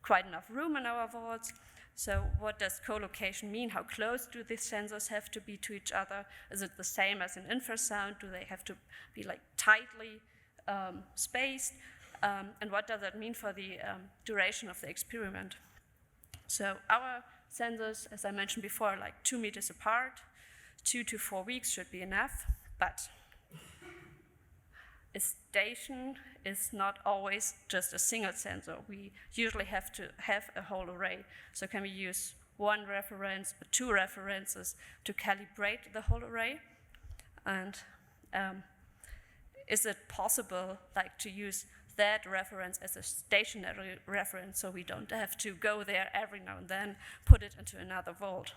quite enough room in our vaults. So what does co-location mean? How close do these sensors have to be to each other? Is it the same as in infrasound? Do they have to be like tightly spaced? And what does that mean for the duration of the experiment? So our sensors, as I mentioned before, are like 2 meters apart. 2 to 4 weeks should be enough, but a station is not always just a single sensor. We usually have to have a whole array. So can we use one reference or 2 references to calibrate the whole array? And is it possible to use that reference as a stationary reference, so we don't have to go there every now and then, put it into another vault?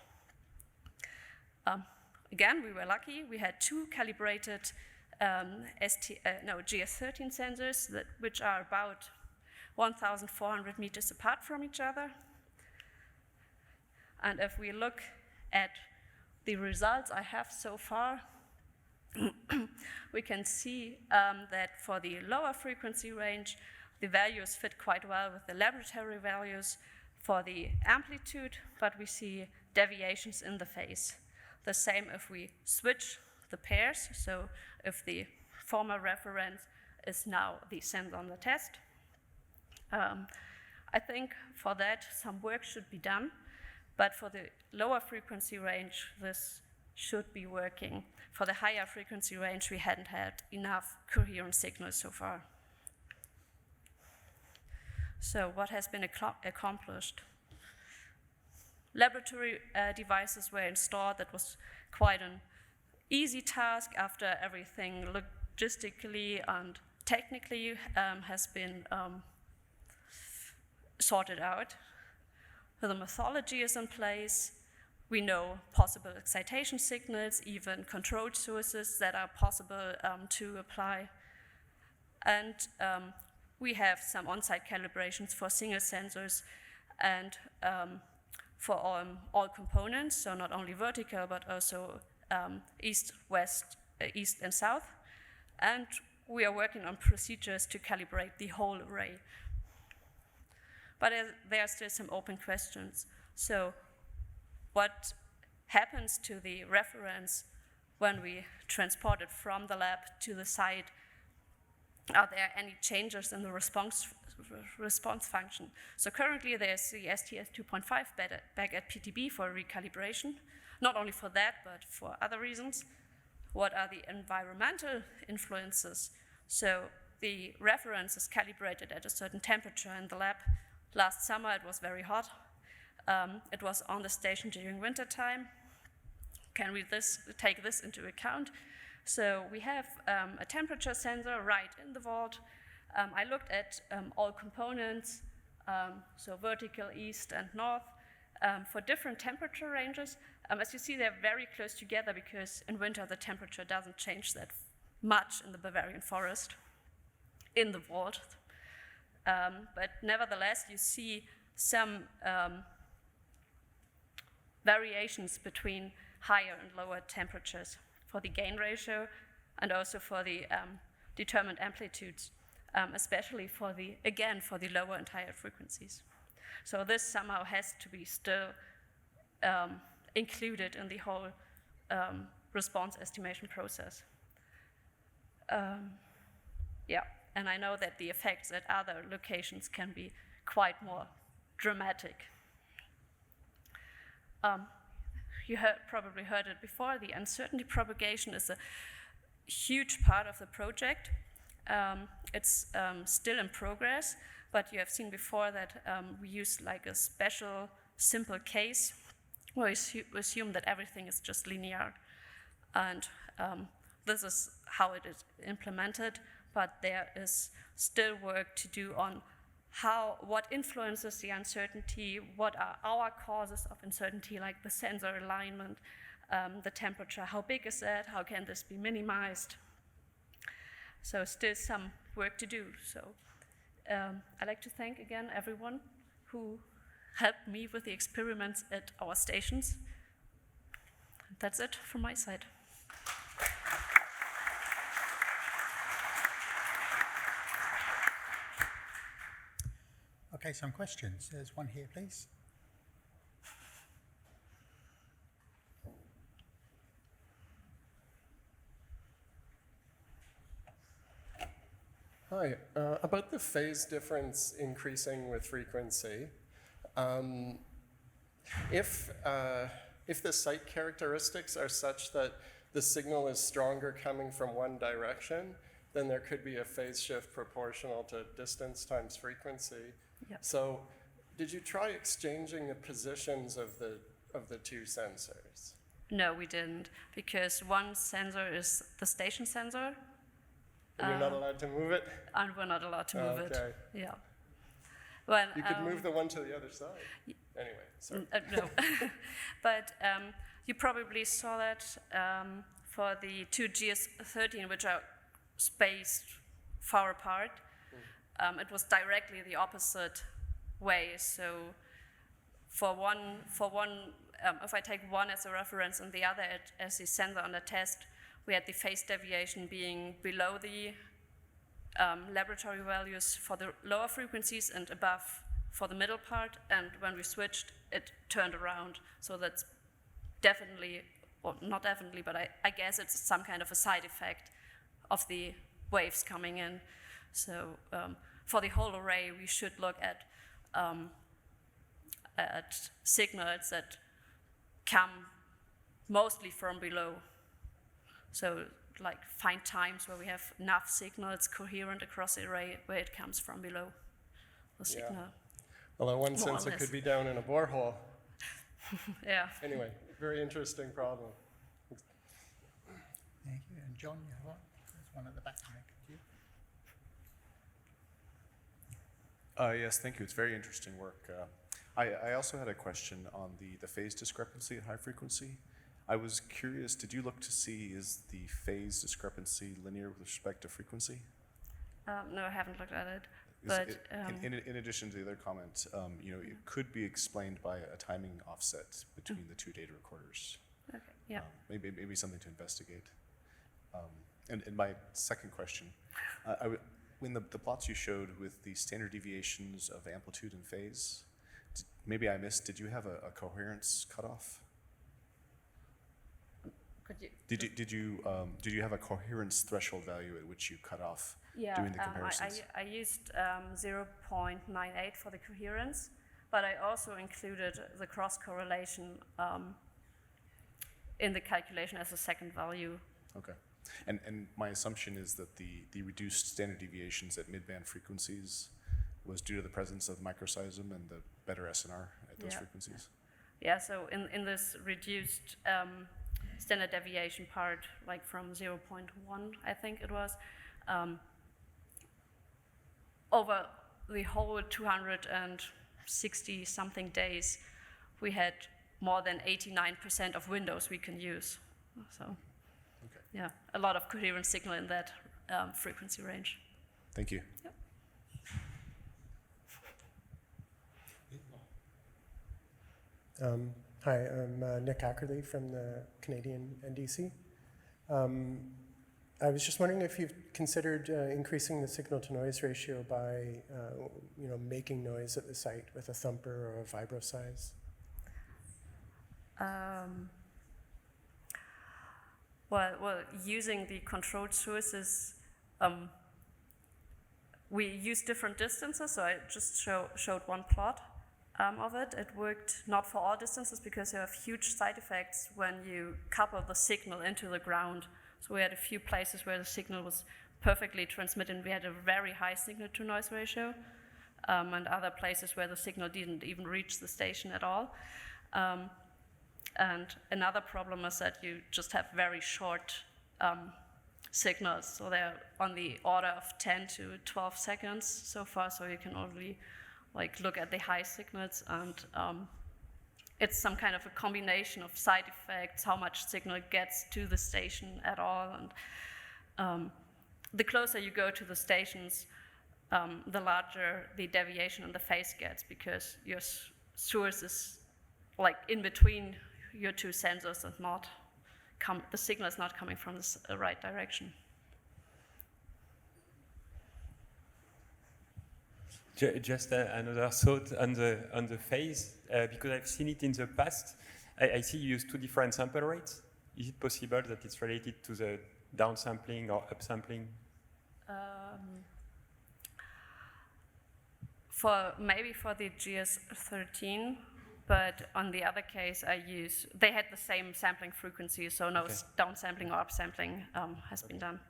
Again, we were lucky. We had 2 calibrated GS13 sensors, which are about 1,400 meters apart from each other. And if we look at the results I have so far, we can see that for the lower frequency range, the values fit quite well with the laboratory values for the amplitude, but we see deviations in the phase. The same if we switch the pairs, so if the former reference is now the sensor on the test. I think for that some work should be done, but for the lower frequency range, this should be working. For the higher frequency range, we hadn't had enough coherent signals so far. So what has been accomplished? Laboratory devices were installed. That was quite an easy task after everything logistically and technically has been sorted out. The methodology is in place. We know possible excitation signals, even controlled sources that are possible to apply. And we have some on-site calibrations for single sensors and for all components, so not only vertical, but also east, west, east and south. And we are working on procedures to calibrate the whole array. But there are still some open questions. So what happens to the reference when we transport it from the lab to the site? Are there any changes in the response function? So currently there's the SnT2023 back at PTB for recalibration, not only for that, but for other reasons. What are the environmental influences? So the reference is calibrated at a certain temperature in the lab. Last summer it was very hot. It was on the station during winter time. Can we take this into account? So we have a temperature sensor right in the vault. I looked at all components, so vertical, east and north, for different temperature ranges. As you see, they're very close together because in winter the temperature doesn't change that much in the Bavarian forest, in the vault. But nevertheless, you see some variations between higher and lower temperatures for the gain ratio and also for the determined amplitudes, especially for the lower and higher frequencies. So this somehow has to be still included in the whole response estimation process. And I know that the effects at other locations can be quite more dramatic. You probably heard it before, the uncertainty propagation is a huge part of the project. It's still in progress, but you have seen before that we use like a special simple case where we assume that everything is just linear. And this is how it is implemented, but there is still work to do on what influences the uncertainty, what are our causes of uncertainty, like the sensor alignment, The temperature, how big is that? How can this be minimized? So still some work to do. So I'd like to thank again everyone who helped me with the experiments at our stations. That's it from my side. Okay, some questions. There's one here, please. Hi, about the phase difference increasing with frequency, if the site characteristics are such that the signal is stronger coming from one direction, then there could be a phase shift proportional to distance times frequency. Yep. So did you try exchanging the positions of the two sensors? No, we didn't, because one sensor is the station sensor. And you're not allowed to move it? And we're not allowed to move Okay. it. Yeah. Well, You could move the one to the other side. Anyway, sorry. No. But you probably saw that for the two GS13, which are spaced far apart. It was directly the opposite way. So for one, if I take one as a reference and the other as the sensor on the test, we had the phase deviation being below the laboratory values for the lower frequencies and above for the middle part. And when we switched, it turned around. So that's definitely, well, not definitely, but I guess it's some kind of a side effect of the waves coming in. So for the whole array, we should look at signals that come mostly from below. So like find times where we have enough signals coherent across the array where it comes from below the signal. Although one More or sensor less. could be down in a borehole. Yeah. Anyway, very interesting problem. Thank you. And John, you have one? There's one at the back there. Could you? Yes, thank you. It's very interesting work. I also had a question on the phase discrepancy at high frequency. I was curious, did you look to see is the phase discrepancy linear with respect to frequency? No, I haven't looked at it. Is But it- in addition to the other comment, it could be explained by a timing offset between the two data recorders. okay, yeah. Maybe something to investigate. And my second question, when the plots you showed with the standard deviations of amplitude and phase, maybe I missed, did you have a coherence cutoff? Could you? Did you have a coherence threshold value at which you cut off doing the comparisons? I used 0.98 for the coherence, but I also included the cross correlation in the calculation as a second value. Okay. And my assumption is that the reduced standard deviations at mid-band frequencies was due to the presence of microseism and the better SNR at those Yeah. frequencies. Yeah, so in this reduced standard deviation part, like from 0.1, I think it was, over the whole 260 something days, we had more than 89% of windows we can use. So, Okay. yeah, a lot of coherent signal in that frequency range. Thank you. Yep. Hi, I'm Nick Ackerley from the Canadian NDC. I was just wondering if you've considered increasing the signal-to-noise ratio by, making noise at the site with a thumper or a vibro size. Well, using the controlled sources, we use different distances, so I just showed one plot of it. It worked not for all distances because you have huge side effects when you couple the signal into the ground. So we had a few places where the signal was perfectly transmitted and we had a very high signal-to-noise ratio, and other places where the signal didn't even reach the station at all. And another problem is that you just have very short signals. So they're on the order of 10 to 12 seconds so far, so you can only look at the high signals. And it's some kind of a combination of side effects, how much signal gets to the station at all, and the closer you go to the stations, the larger the deviation in the phase gets, because your source is like in between your two sensors and not the signal is not coming from the right direction. Just another thought on the phase, because I've seen it in the past. I see you use two different sample rates. Is it possible that it's related to the downsampling or upsampling? Maybe for the GS13, but on the other case they had the same sampling frequency, so no downsampling or upsampling has been done.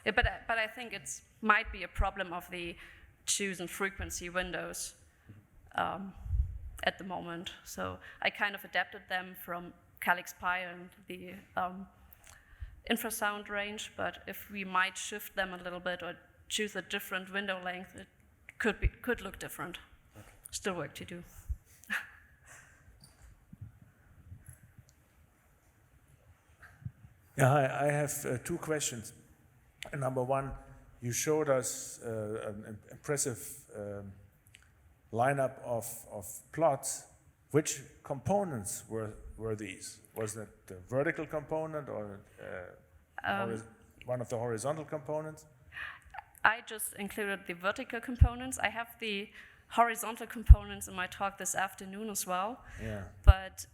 But I think it might be a problem of the chosen frequency windows at the moment. So I kind of adapted them from Calyxbay and the infrasound range, but if we might shift them a little bit or choose a different window length, it could look different. Okay. Still work to do. Yeah, hi, I have two questions. Number one, you showed us an impressive lineup of plots. Which components were these? Was that the vertical component or one of the horizontal components? I just included the vertical components. I have the horizontal components in my talk this afternoon as well. Yeah. But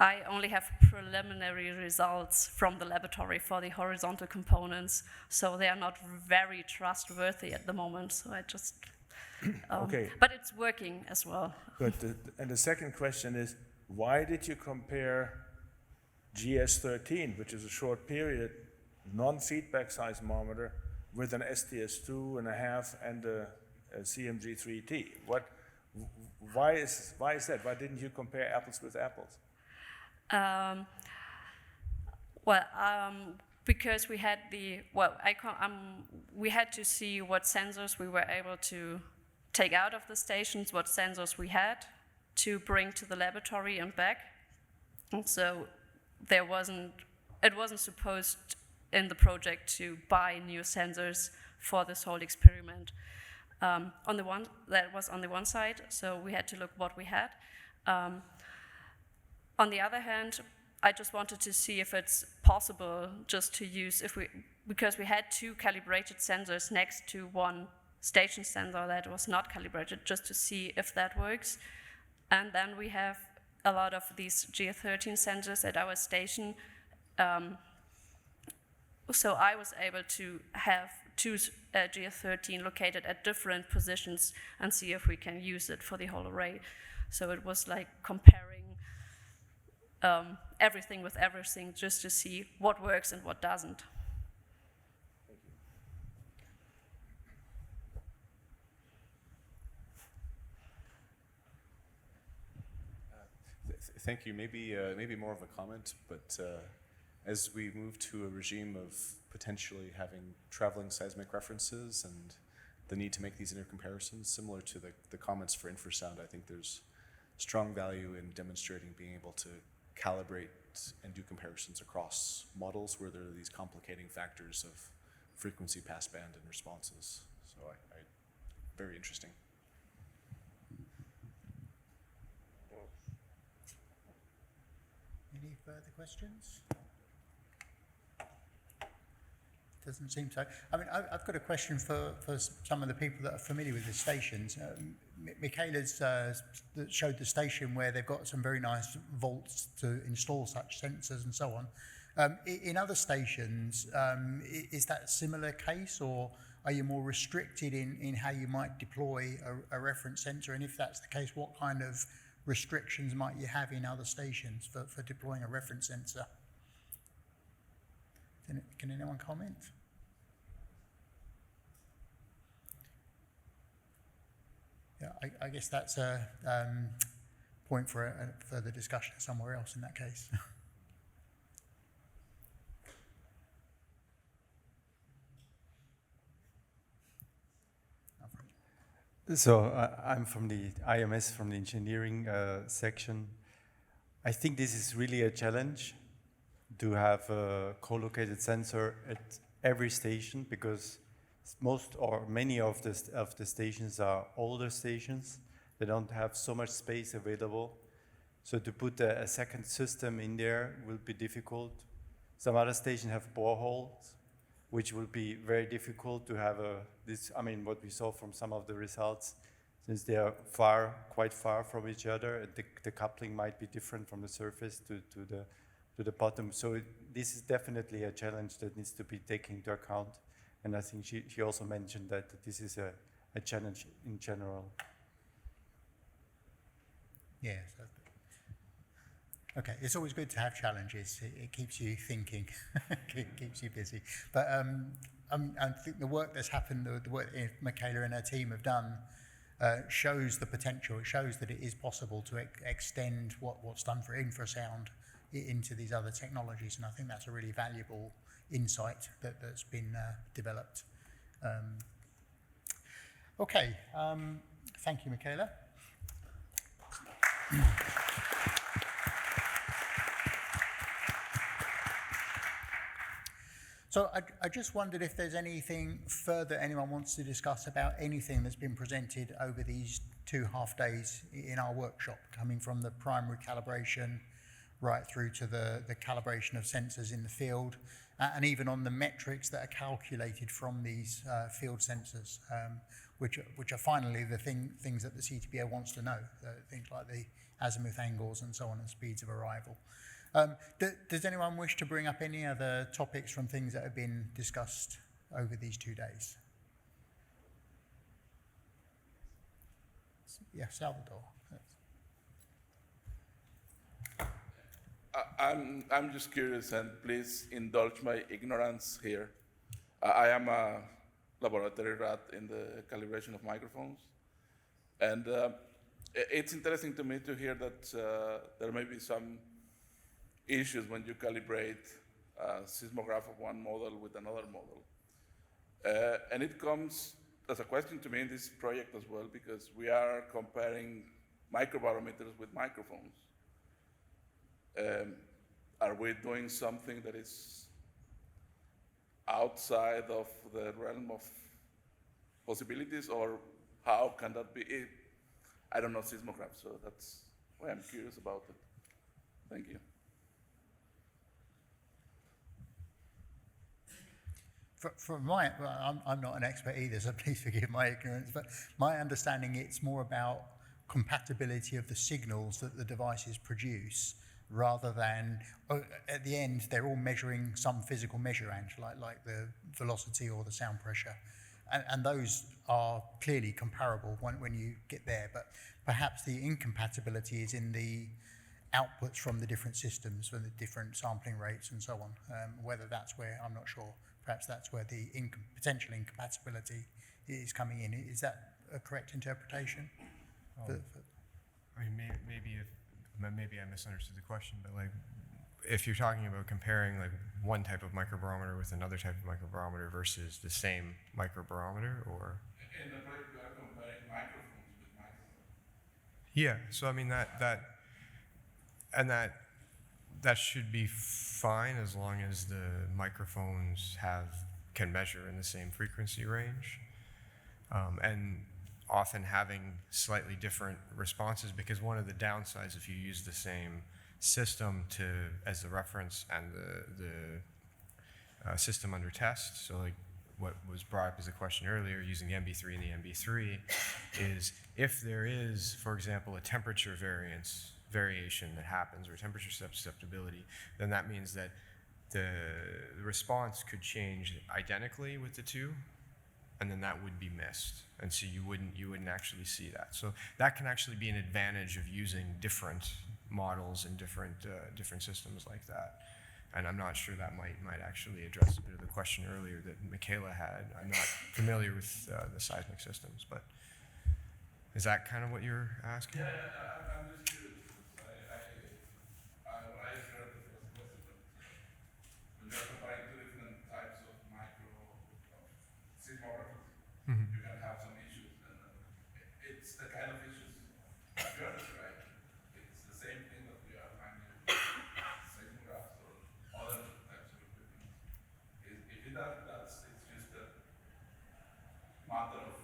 I only have preliminary results from the laboratory for the horizontal components, so they are not very trustworthy at the moment. So I just, okay. But it's working as well. Good. And the second question is, why did you compare GS13, which is a short period, non-feedback seismometer, with an STS2.5 and a CMG3T? Why is that? Why didn't you compare apples with apples? Because we had we had to see what sensors we were able to take out of the stations, what sensors we had to bring to the laboratory and back. And so it wasn't supposed in the project to buy new sensors for this whole experiment. That was on the one side, so we had to look what we had. On the other hand, I just wanted to see if it's possible just to use, because we had two calibrated sensors next to one station sensor that was not calibrated, just to see if that works. And then we have a lot of these GS13 sensors at our station. So I was able to have two GS13 located at different positions and see if we can use it for the whole array. So it was like comparing everything with everything, just to see what works and what doesn't. Thank you. Maybe more of a comment, but as we move to a regime of potentially having traveling seismic references and the need to make these intercomparisons, similar to the comments for infrasound, I think there's strong value in demonstrating being able to calibrate and do comparisons across models where there are these complicating factors of frequency, passband, and responses. So very interesting. Any further questions? Doesn't seem so. I mean, I've got a question for some of the people that are familiar with the stations. Michaela's showed the station where they've got some very nice vaults to install such sensors and so on. In other stations, is that a similar case, or are you more restricted in how you might deploy a reference sensor? And if that's the case, what kind of restrictions might you have in other stations for deploying a reference sensor? Can anyone comment? Yeah, I guess that's a point for a further discussion somewhere else in that case. So I'm from the IMS, from the engineering section. I think this is really a challenge to have a co-located sensor at every station, because most or many of the stations are older stations. They don't have so much space available. So to put a second system in there will be difficult. Some other stations have boreholes, which will be very difficult to have what we saw from some of the results, since they are quite far from each other, and the coupling might be different from the surface to the bottom. So this is definitely a challenge that needs to be taken into account. And I think she also mentioned that this is a challenge in general. Yeah. Okay, it's always good to have challenges. It keeps you thinking, keeps you busy. But I think the work that's happened, the work that Michaela and her team have done, shows the potential. It shows that it is possible to extend what's done for infrasound into these other technologies, and I think that's a really valuable insight that's been developed. Okay, thank you, Michaela. So I just wondered if there's anything further anyone wants to discuss about anything that's been presented over these 2.5 days in our workshop, coming from the primary calibration right through to the calibration of sensors in the field, and even on the metrics that are calculated from these field sensors, which are finally the things that the CTBTO wants to know, things like the azimuth angles and so on, and speeds of arrival. Does anyone wish to bring up any other topics from things that have been discussed over these 2 days? Yeah, Salvador. I'm just curious, and please indulge my ignorance here. I am a laboratory rat in the calibration of microphones, and it's interesting to me to hear that there may be some issues when you calibrate a seismograph of one model with another model. And it comes as a question to me in this project as well, because we are comparing microbarometers with microphones. Are we doing something that is outside of the realm of possibilities, or how can that be? I don't know seismographs, so that's why I'm curious about it. Thank you. I'm not an expert either, so please forgive my ignorance, but my understanding, it's more about compatibility of the signals that the devices produce, rather than, at the end, they're all measuring some physical measurand, like the velocity or the sound pressure. And those are clearly comparable when you get there, but perhaps the incompatibility is in the outputs from the different systems, from the different sampling rates and so on. Whether that's where, I'm not sure. Perhaps that's where the potential incompatibility is coming in. Is that a correct interpretation? I mean, maybe I misunderstood the question, but like, if you're talking about comparing like one type of microbarometer with another type of microbarometer versus the same microbarometer, or? In the project, we are comparing microphones with microphones. Yeah, so I mean that should be fine as long as the microphones can measure in the same frequency range, and often having slightly different responses, because one of the downsides if you use the same system as the reference and the system under test, so like what was brought up as a question earlier, using the MB3 and the MB3, is if there is, for example, a temperature variation that happens, or temperature susceptibility, then that means that the response could change identically with the two, and then that would be missed, and so you wouldn't actually see that. So that can actually be an advantage of using different models and different systems like that. And I'm not sure that might actually address a bit of the question earlier that Michaela had. I'm not familiar with the seismic systems, but is that kind of what you're asking? Yeah, I'm just curious. I heard the first question, but when you're comparing two different types of seismographers, you can have some issues. And it's just a matter of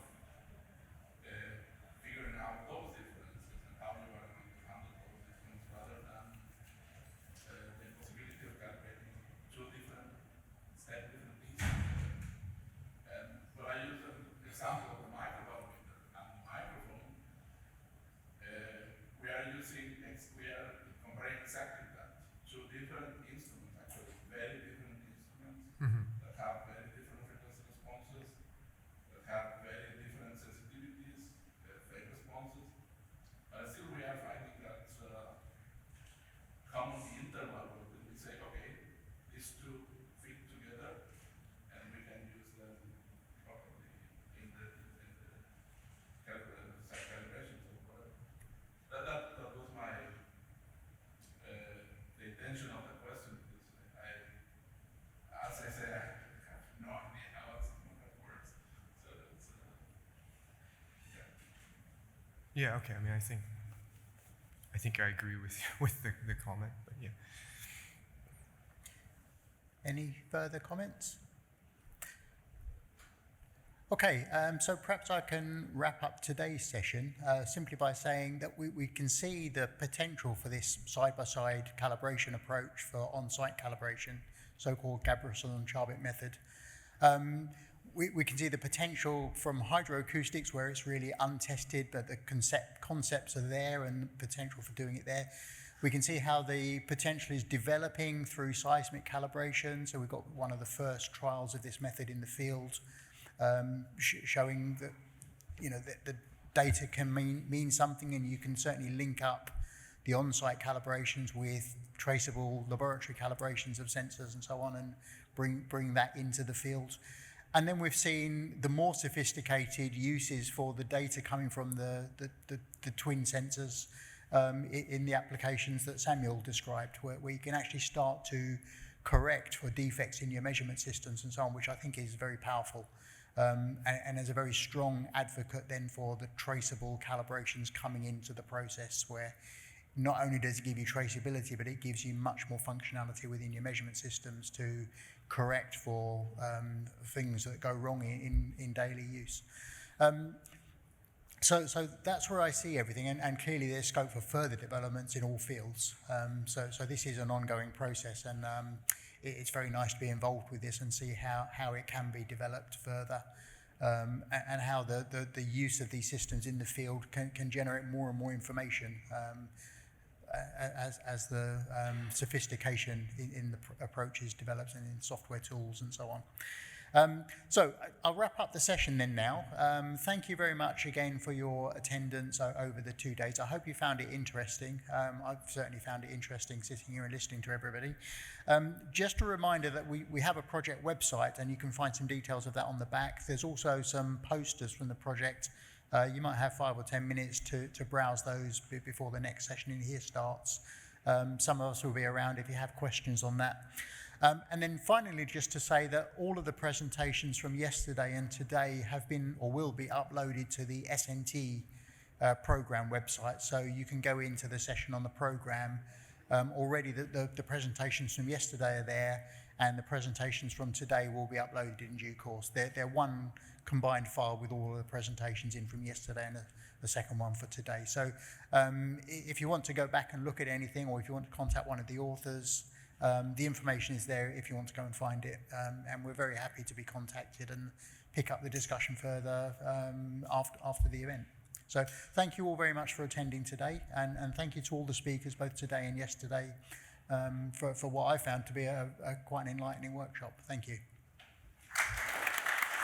figuring out those differences and how you are going to handle those differences rather than the possibility of calibrating two different pieces. And when I use an example of the microbarometer and the microphone, we are comparing exactly that. Two different instruments, actually very different instruments that have very different frequency responses, that have very different sensitivities, phase responses. But still we are finding that common interval where we say, okay, these two fit together and we can use them properly in the calibration software. That was my the intention of the question, because as I say, I have no idea how some of that works. So that's Yeah, okay. I mean, I think I agree with the comment, but yeah. Any further comments? Okay, so perhaps I can wrap up today's session simply by saying that we can see the potential for this side-by-side calibration approach for on-site calibration, so-called Gabrielson-Charbit method. We can see the potential from hydroacoustics where it's really untested, but the concepts are there and the potential for doing it there. We can see how the potential is developing through seismic calibration. So we've got one of the first trials of this method in the field, showing that the data can mean something, and you can certainly link up the on-site calibrations with traceable laboratory calibrations of sensors and so on, and bring that into the field. And then we've seen the more sophisticated uses for the data coming from the twin sensors in the applications that Samuel described, where you can actually start to correct for defects in your measurement systems and so on, which I think is very powerful. And as a very strong advocate then for the traceable calibrations coming into the process, where not only does it give you traceability, but it gives you much more functionality within your measurement systems to correct for things that go wrong in daily use. So that's where I see everything, and clearly there's scope for further developments in all fields. So this is an ongoing process, and it's very nice to be involved with this and see how it can be developed further, and how the use of these systems in the field can generate more and more information as the sophistication in the approaches develops and in software tools and so on. So I'll wrap up the session then now. Thank you very much again for your attendance over the 2 days. I hope you found it interesting. I've certainly found it interesting sitting here and listening to everybody. Just a reminder that we have a project website, and you can find some details of that on the back. There's also some posters from the project. You might have 5 or 10 minutes to browse those before the next session in here starts. Some of us will be around if you have questions on that. And then finally, just to say that all of the presentations from yesterday and today have been or will be uploaded to the SnT program website. So you can go into the session on the program. Already the presentations from yesterday are there, and the presentations from today will be uploaded in due course. They're one combined file with all of the presentations in from yesterday and the second one for today. So if you want to go back and look at anything, or if you want to contact one of the authors, the information is there if you want to go and find it, and we're very happy to be contacted and pick up the discussion further after the event. So thank you all very much for attending today, and thank you to all the speakers both today and yesterday for what I found to be a quite an enlightening workshop. Thank you.